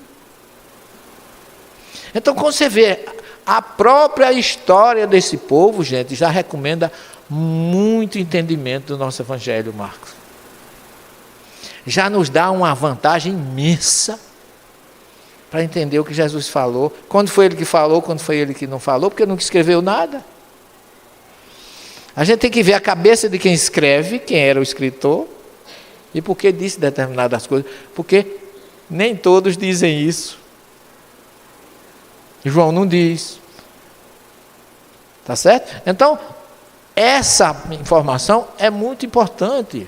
Então, quando você vê a própria história desse povo, gente, já recomenda muito entendimento do nosso Evangelho, Marcos. Já nos dá uma vantagem imensa para entender o que Jesus falou. Quando foi ele que falou, quando foi ele que não falou, porque nunca escreveu nada. A gente tem que ver a cabeça de quem escreve, quem era o escritor, e por que disse determinadas coisas. Porque nem todos dizem isso. João não diz. Tá certo? Então, essa informação é muito importante.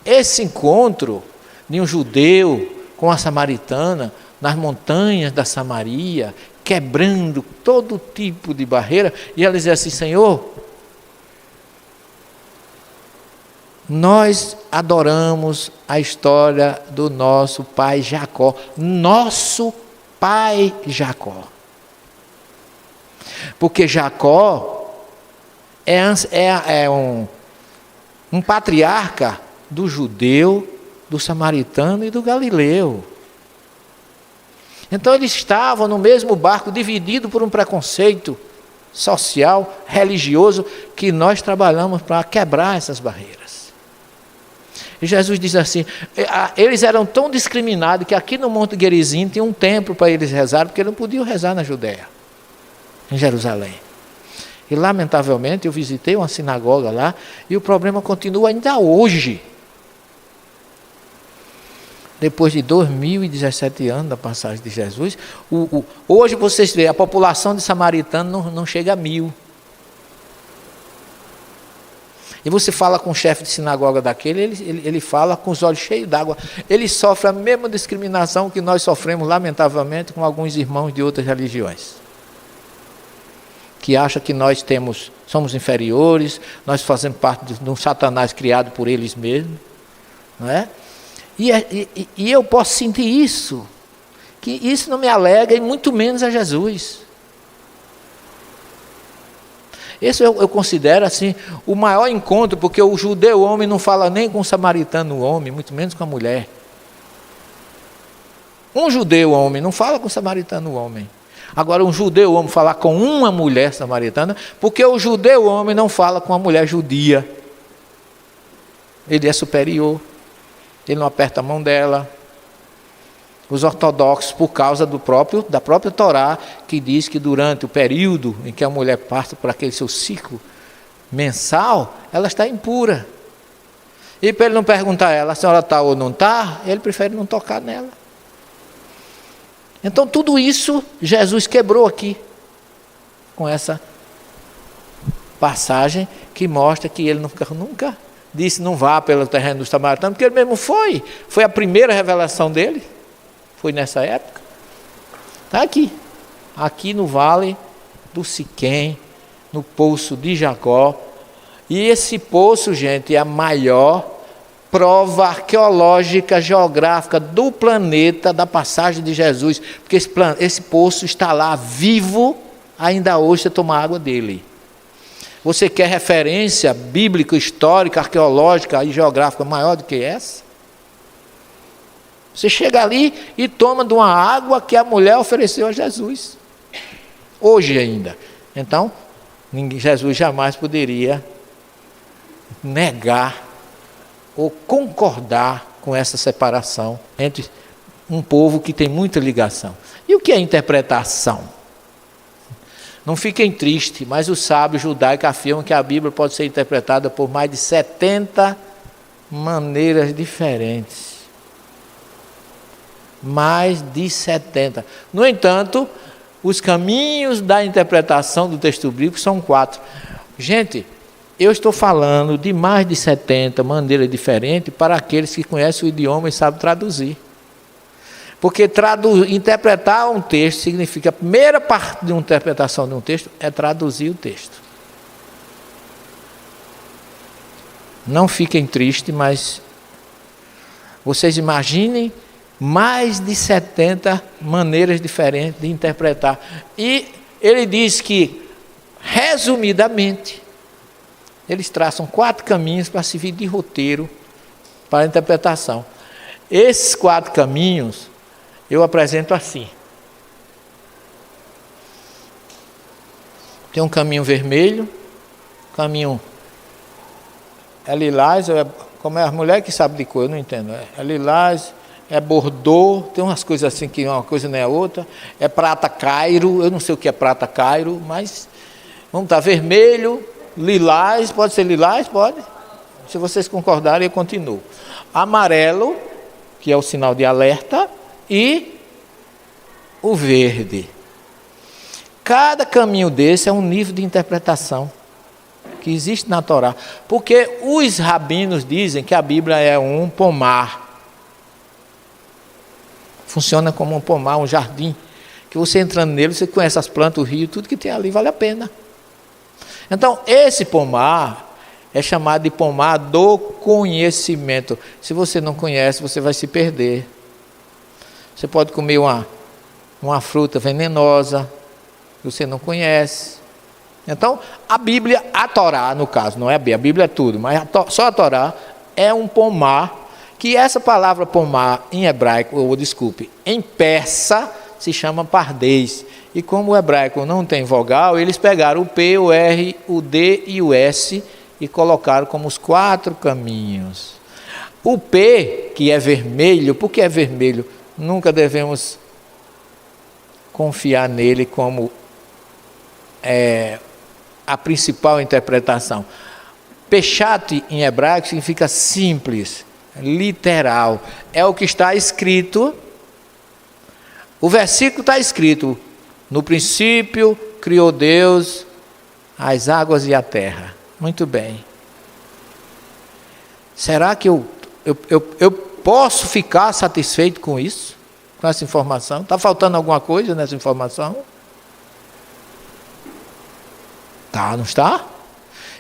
Esse encontro de um judeu com a samaritana nas montanhas da Samaria, quebrando todo tipo de barreira, e ela dizia assim, Senhor, nós adoramos a história do nosso pai Jacó. Nosso pai Jacó. Porque Jacó é um patriarca do judeu, do samaritano e do galileu. Então eles estavam no mesmo barco, dividido por um preconceito social, religioso, que nós trabalhamos para quebrar essas barreiras. E Jesus diz assim, eles eram tão discriminados que aqui no Monte Gerizim tinha um templo para eles rezarem, porque eles não podiam rezar na Judéia, em Jerusalém. E lamentavelmente eu visitei uma sinagoga lá, e o problema continua ainda hoje. Depois de 2017 anos da passagem de Jesus, hoje vocês veem, a população de samaritano não chega a 1000. E você fala com o chefe de sinagoga daquele, ele fala com os olhos cheios d'água. Ele sofre a mesma discriminação que nós sofremos, lamentavelmente, com alguns irmãos de outras religiões. Que acham que nós somos inferiores, nós fazemos parte de um Satanás criado por eles mesmos. Não é? E eu posso sentir isso, que isso não me alega, e muito menos a Jesus. Esse eu considero assim o maior encontro, porque o judeu homem não fala nem com o samaritano homem, muito menos com a mulher. Um judeu homem não fala com o samaritano homem. Agora um judeu homem falar com uma mulher samaritana, porque o judeu homem não fala com a mulher judia. Ele é superior, ele não aperta a mão dela. Os ortodoxos, por causa da própria Torá, que diz que durante o período em que a mulher passa por aquele seu ciclo mensal, ela está impura. E para ele não perguntar a ela se ela está ou não está, ele prefere não tocar nela. Então tudo isso Jesus quebrou aqui, com essa passagem que mostra que ele nunca disse não vá pelo terreno dos samaritanos, porque ele mesmo foi a primeira revelação dele. Foi nessa época. Está aqui no vale do Siquém, no poço de Jacó. E esse poço, gente, é a maior prova arqueológica, geográfica do planeta, da passagem de Jesus. Porque esse poço está lá, vivo, ainda hoje você toma água dele. Você quer referência bíblica, histórica, arqueológica e geográfica maior do que essa? Você chega ali e toma de uma água que a mulher ofereceu a Jesus. Hoje ainda. Então, Jesus jamais poderia negar ou concordar com essa separação entre um povo que tem muita ligação. E o que é interpretação? Não fiquem tristes, mas os sábios judaicos afirmam que a Bíblia pode ser interpretada por mais de 70 maneiras diferentes. Mais de 70. No entanto, os caminhos da interpretação do texto bíblico são 4. Gente, eu estou falando de mais de 70 maneiras diferentes para aqueles que conhecem o idioma e sabem traduzir. Porque interpretar um texto significa, a primeira parte de uma interpretação de um texto é traduzir o texto. Não fiquem tristes, mas vocês imaginem mais de 70 maneiras diferentes de interpretar. E ele diz que, resumidamente, eles traçam 4 caminhos para servir de roteiro para a interpretação. Esses 4 caminhos eu apresento assim. Tem um caminho vermelho, caminho é lilás, como é a mulher que sabe de cor, eu não entendo. É lilás, é bordô, tem umas coisas assim que uma coisa não é outra. É prata cairo, eu não sei o que é prata cairo, mas vamos estar vermelho, lilás, pode ser lilás? Pode. Se vocês concordarem, eu continuo. Amarelo, que é o sinal de alerta, e o verde. Cada caminho desse é um nível de interpretação que existe na Torá. Porque os rabinos dizem que a Bíblia é um pomar. Funciona como um pomar, um jardim, que você entrando nele, você conhece as plantas, o rio, tudo que tem ali vale a pena. Então, esse pomar é chamado de pomar do conhecimento. Se você não conhece, você vai se perder. Você pode comer uma fruta venenosa, que você não conhece. Então, a Bíblia, a Torá, no caso, não é a Bíblia é tudo, mas só a Torá é um pomar, que essa palavra pomar em hebraico, ou desculpe, em persa, se chama pardês. E como o hebraico não tem vogal, eles pegaram o P, o R, o D e o S e colocaram como os 4 caminhos. O P, que é vermelho, por que é vermelho? Nunca devemos confiar nele como a principal interpretação. Peshat em hebraico significa simples, literal. É o que está escrito. O versículo está escrito: no princípio criou Deus as águas e a terra. Muito bem. Será que eu posso ficar satisfeito com isso? Com essa informação? Está faltando alguma coisa nessa informação? Tá, não está?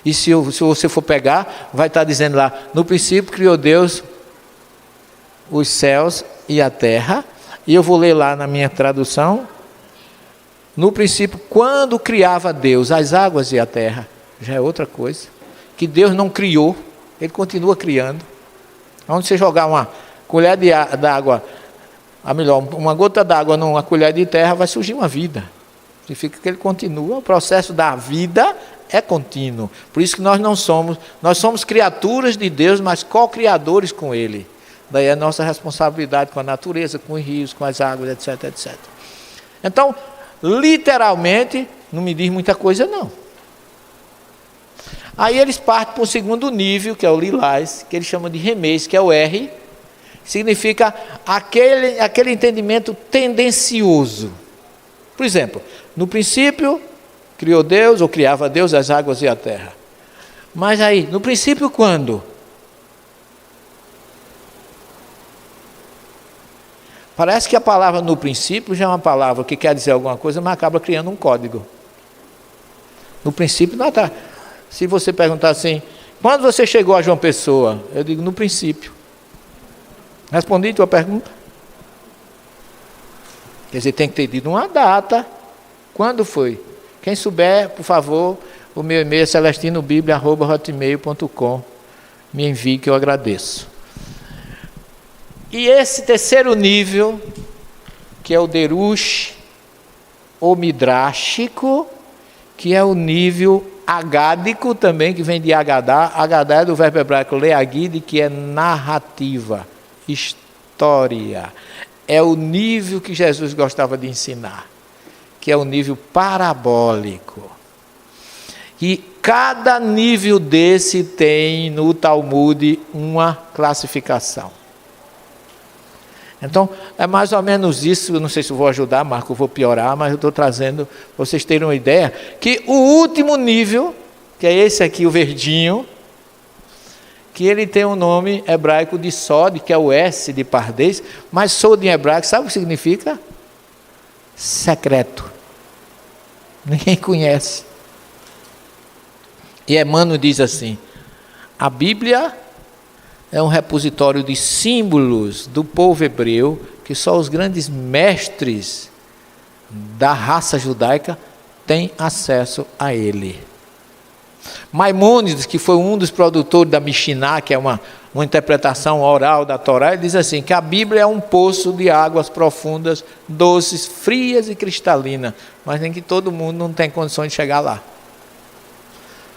E se você for pegar, vai estar dizendo lá: no princípio criou Deus os céus e a terra. E eu vou ler lá na minha tradução: no princípio, quando criava Deus as águas e a terra. Já é outra coisa. Que Deus não criou, Ele continua criando. Onde você jogar uma colher d'água, uma gota d'água numa colher de terra, vai surgir uma vida. Significa que Ele continua. O processo da vida é contínuo. Por isso que nós somos criaturas de Deus, mas co-criadores com Ele. Daí a nossa responsabilidade com a natureza, com os rios, com as águas, etc, etc. Então, literalmente, não me diz muita coisa não. Aí eles partem para o segundo nível, que é o lilás, que eles chamam de remês, que é o R. Significa aquele entendimento tendencioso. Por exemplo, no princípio criou Deus, ou criava Deus as águas e a terra. Mas aí, no princípio quando? Parece que a palavra no princípio já é uma palavra que quer dizer alguma coisa, mas acaba criando um código. No princípio não está. Se você perguntar assim: quando você chegou a João Pessoa? Eu digo: no princípio. Respondi a tua pergunta? Quer dizer, tem que ter tido uma data. Quando foi? Quem souber, por favor, o meu e-mail é celestinobiblia@hotmail.com. Me envie que eu agradeço. E esse terceiro nível, que é o derush, ou midrashico, que é o nível agádico também, que vem de agadá. Agadá é do verbo hebraico leagide, que é narrativa, história. É o nível que Jesus gostava de ensinar, que é o nível parabólico. E cada nível desse tem no Talmud uma classificação. Então, é mais ou menos isso. Eu não sei se eu vou ajudar, Marco, eu vou piorar, mas eu estou trazendo para vocês terem uma ideia, que o último nível, que é esse aqui, o verdinho, que ele tem um nome hebraico de Sod, que é o S de Pardês, mas Sod em hebraico, sabe o que significa? Secreto. Ninguém conhece. E Emmanuel diz assim: a Bíblia é um repositório de símbolos do povo hebreu, que só os grandes mestres da raça judaica têm acesso a ele. Maimônides, que foi um dos produtores da Mishnah, que é uma interpretação oral da Torá, ele diz assim, que a Bíblia é um poço de águas profundas, doces, frias e cristalinas, mas nem que todo mundo não tem condições de chegar lá.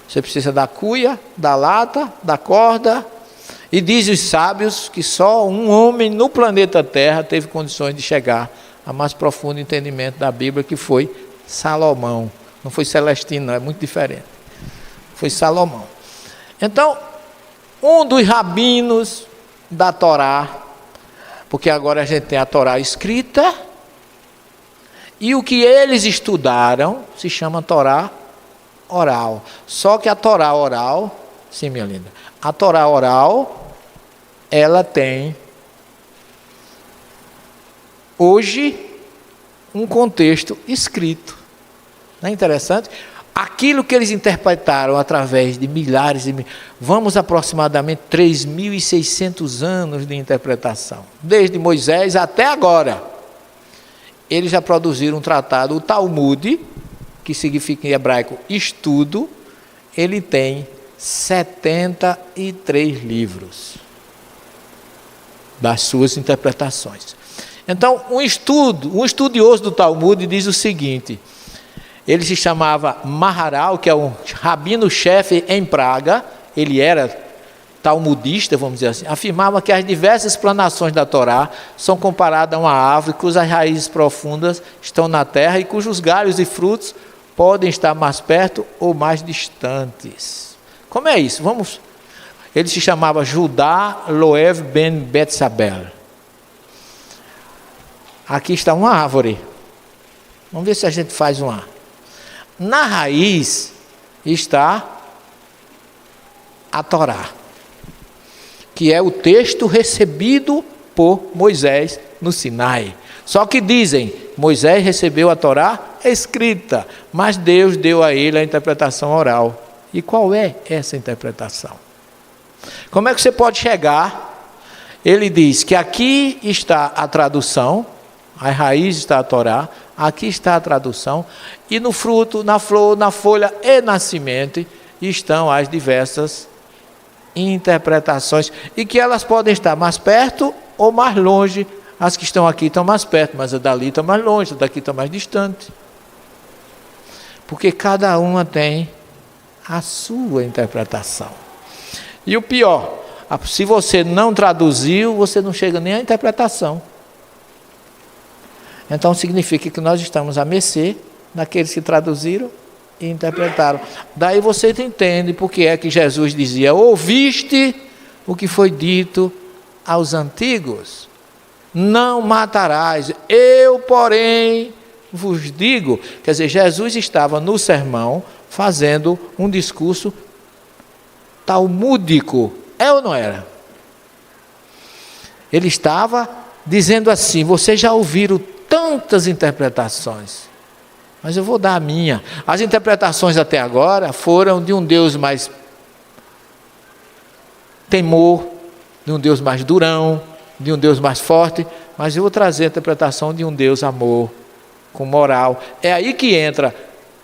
Você precisa da cuia, da lata, da corda. E diz os sábios que só um homem no planeta Terra teve condições de chegar a mais profundo entendimento da Bíblia, que foi Salomão. Não foi Celestino, não, é muito diferente. Foi Salomão. Então, um dos rabinos da Torá, porque agora a gente tem a Torá escrita, e o que eles estudaram se chama Torá oral. Só que a Torá oral, sim, minha linda, a Torá oral, ela tem hoje um contexto escrito. Não é interessante? Aquilo que eles interpretaram através de milhares de vamos aproximadamente 3.600 anos de interpretação, desde Moisés até agora. Eles já produziram um tratado, o Talmud, que significa em hebraico estudo. Ele tem 73 livros das suas interpretações. Então, um estudioso do Talmud diz o seguinte: ele se chamava Maharal, que é um rabino-chefe em Praga. Ele era talmudista, vamos dizer assim, afirmava que as diversas explanações da Torá são comparadas a uma árvore cujas raízes profundas estão na terra e cujos galhos e frutos podem estar mais perto ou mais distantes. Como é isso? Ele se chamava Judá Loev ben Betsabel. Aqui está uma árvore. Vamos ver se a gente faz uma. Na raiz está a Torá, que é o texto recebido por Moisés no Sinai. Só que dizem, Moisés recebeu a Torá escrita, mas Deus deu a ele a interpretação oral. E qual é essa interpretação? Como é que você pode chegar? Ele diz que aqui está a tradução, a raiz está a Torá, aqui está a tradução, e no fruto, na flor, na folha e na semente estão as diversas interpretações, e que elas podem estar mais perto ou mais longe. As que estão aqui estão mais perto, mas a dali está mais longe, a daqui está mais distante. Porque cada uma tem a sua interpretação. E o pior, se você não traduziu, você não chega nem à interpretação. Então significa que nós estamos à mercê daqueles que traduziram e interpretaram. Daí você entende porque é que Jesus dizia: ouviste o que foi dito aos antigos, não matarás, eu porém vos digo. Quer dizer, Jesus estava no sermão fazendo um discurso talmúdico, é ou não era? Ele estava dizendo assim: vocês já ouviram tantas interpretações, mas eu vou dar a minha. As interpretações até agora foram de um Deus mais temor, de um Deus mais durão, de um Deus mais forte, mas eu vou trazer a interpretação de um Deus amor, com moral. É aí que entra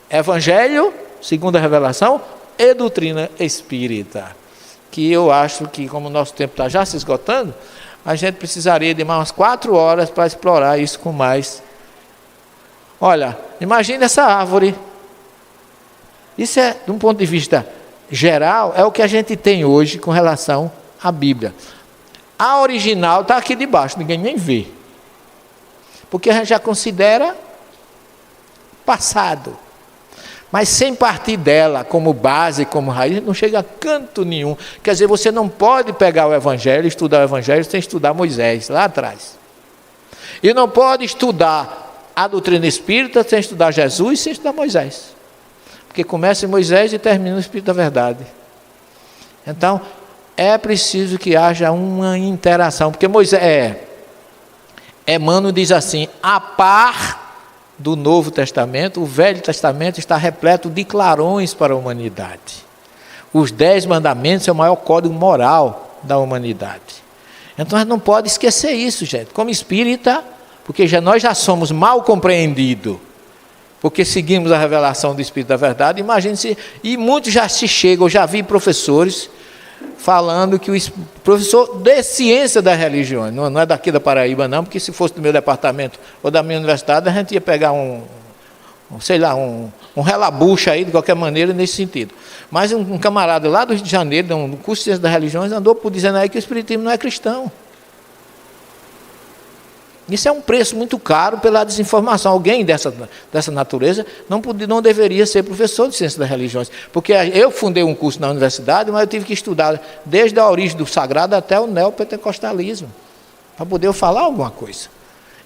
Evangelho, segundo a revelação, e doutrina espírita, que eu acho que, como o nosso tempo está já se esgotando, a gente precisaria de mais umas 4 horas para explorar isso com mais. Olha, imagine essa árvore. Isso é, de um ponto de vista geral, é o que a gente tem hoje com relação à Bíblia. A original está aqui debaixo, ninguém nem vê. Porque a gente já considera passado. Mas sem partir dela como base, como raiz, não chega a canto nenhum. Quer dizer, você não pode pegar o Evangelho, estudar o Evangelho sem estudar Moisés, lá atrás. E não pode estudar a doutrina espírita sem estudar Jesus, sem estudar Moisés. Porque começa em Moisés e termina no Espírito da Verdade. Então, é preciso que haja uma interação. Porque Moisés, Emmanuel diz assim: a par do Novo Testamento, o Velho Testamento está repleto de clarões para a humanidade. Os 10 mandamentos é o maior código moral da humanidade. Então a gente não pode esquecer isso, gente. Como espírita, porque nós já somos mal compreendidos, porque seguimos a revelação do Espírito da Verdade. Imagine-se, e muitos já se chegam, eu já vi professores falando que o professor de ciência das religiões, não é daqui da Paraíba não, porque se fosse do meu departamento ou da minha universidade, a gente ia pegar um relabucho aí, de qualquer maneira, nesse sentido. Mas um camarada lá do Rio de Janeiro, no curso de ciência das religiões, andou por dizendo aí que o espiritismo não é cristão. Isso é um preço muito caro pela desinformação. Alguém dessa natureza não deveria ser professor de ciência das religiões. Porque eu fundei um curso na universidade, mas eu tive que estudar desde a origem do sagrado até o neopentecostalismo, para poder falar alguma coisa.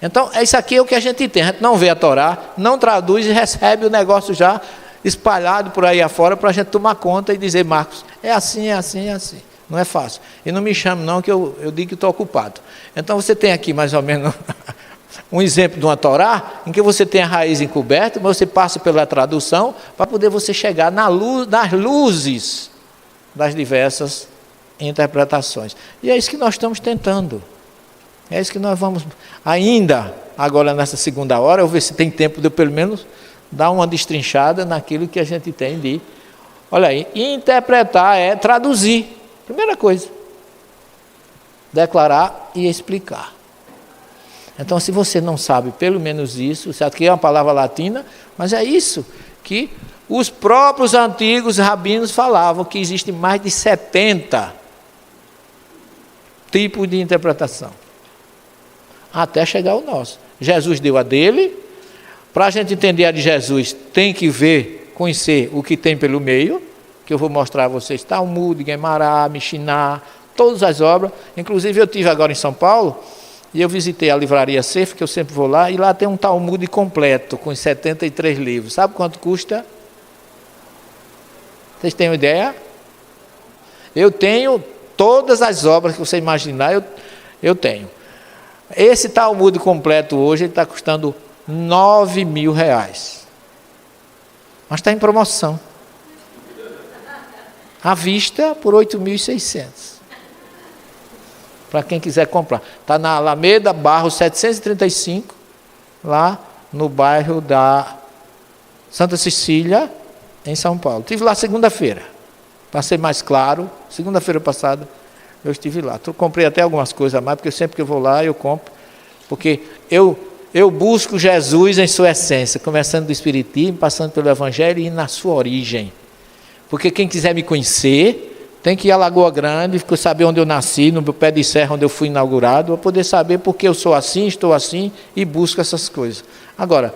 Então, isso aqui é o que a gente tem. A gente não vê a Torá, não traduz e recebe o negócio já espalhado por aí afora para a gente tomar conta e dizer: Marcos, é assim, é assim, é assim. Não é fácil. E não me chame não, que eu digo que estou ocupado. Então você tem aqui mais ou menos um exemplo de uma Torá, em que você tem a raiz encoberta, mas você passa pela tradução, para poder você chegar nas luzes das diversas interpretações. E é isso que nós estamos tentando. É isso que nós vamos, ainda, agora nessa segunda hora, eu vou ver se tem tempo de eu pelo menos dar uma destrinchada naquilo que a gente tem de... Olha aí, interpretar é traduzir. Primeira coisa, declarar e explicar. Então, se você não sabe pelo menos isso, certo que é uma palavra latina, mas é isso que os próprios antigos rabinos falavam, que existem mais de 70 tipos de interpretação, até chegar ao nosso. Jesus deu a dele. Para a gente entender a de Jesus, tem que ver, conhecer o que tem pelo meio, que eu vou mostrar a vocês, Talmud, Guemará, Mishnah, todas as obras. Inclusive eu estive agora em São Paulo, e eu visitei a livraria Sefer, que eu sempre vou lá, e lá tem um Talmud completo, com 73 livros. Sabe quanto custa? Vocês têm uma ideia? Eu tenho todas as obras que você imaginar, eu tenho. Esse Talmud completo hoje está custando R$9.000. Mas está em promoção. À vista por 8.600. Para quem quiser comprar. Está na Alameda, Barro 735, lá no bairro da Santa Cecília, em São Paulo. Estive lá segunda-feira, para ser mais claro. Segunda-feira passada eu estive lá. Comprei até algumas coisas a mais, porque sempre que eu vou lá eu compro. Porque eu busco Jesus em sua essência, começando do Espiritismo, passando pelo Evangelho e na sua origem. Porque quem quiser me conhecer, tem que ir a Lagoa Grande, saber onde eu nasci, no pé de serra onde eu fui inaugurado, para poder saber porque eu sou assim, estou assim e busco essas coisas. Agora,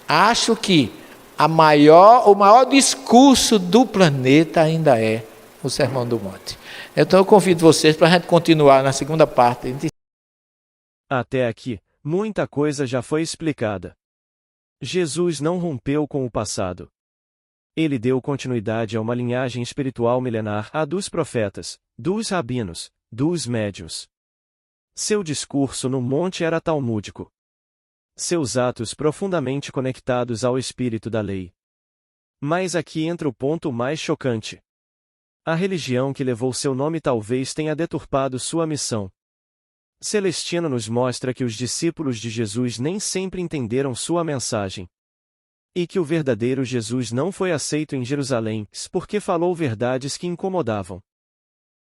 acho que o maior discurso do planeta ainda é o Sermão do Monte. Então eu convido vocês para a gente continuar na segunda parte. Até aqui, muita coisa já foi explicada. Jesus não rompeu com o passado. Ele deu continuidade a uma linhagem espiritual milenar, a dos profetas, dos rabinos, dos médiuns. Seu discurso no monte era talmúdico. Seus atos profundamente conectados ao espírito da lei. Mas aqui entra o ponto mais chocante. A religião que levou seu nome talvez tenha deturpado sua missão. Celestino nos mostra que os discípulos de Jesus nem sempre entenderam sua mensagem. E que o verdadeiro Jesus não foi aceito em Jerusalém, porque falou verdades que incomodavam.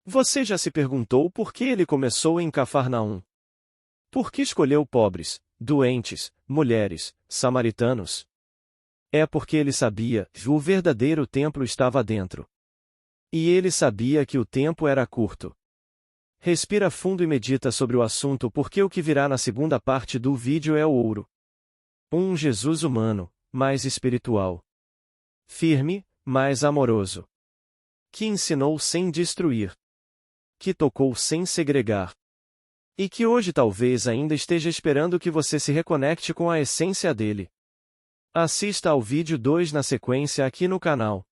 Você já se perguntou por que ele começou em Cafarnaum? Por que escolheu pobres, doentes, mulheres, samaritanos? É porque ele sabia que o verdadeiro templo estava dentro. E ele sabia que o tempo era curto. Respira fundo e medita sobre o assunto, porque o que virá na segunda parte do vídeo é o ouro. Um Jesus humano, mais espiritual. Firme, mais amoroso. Que ensinou sem destruir. Que tocou sem segregar. E que hoje talvez ainda esteja esperando que você se reconecte com a essência dele. Assista ao vídeo 2 na sequência aqui no canal.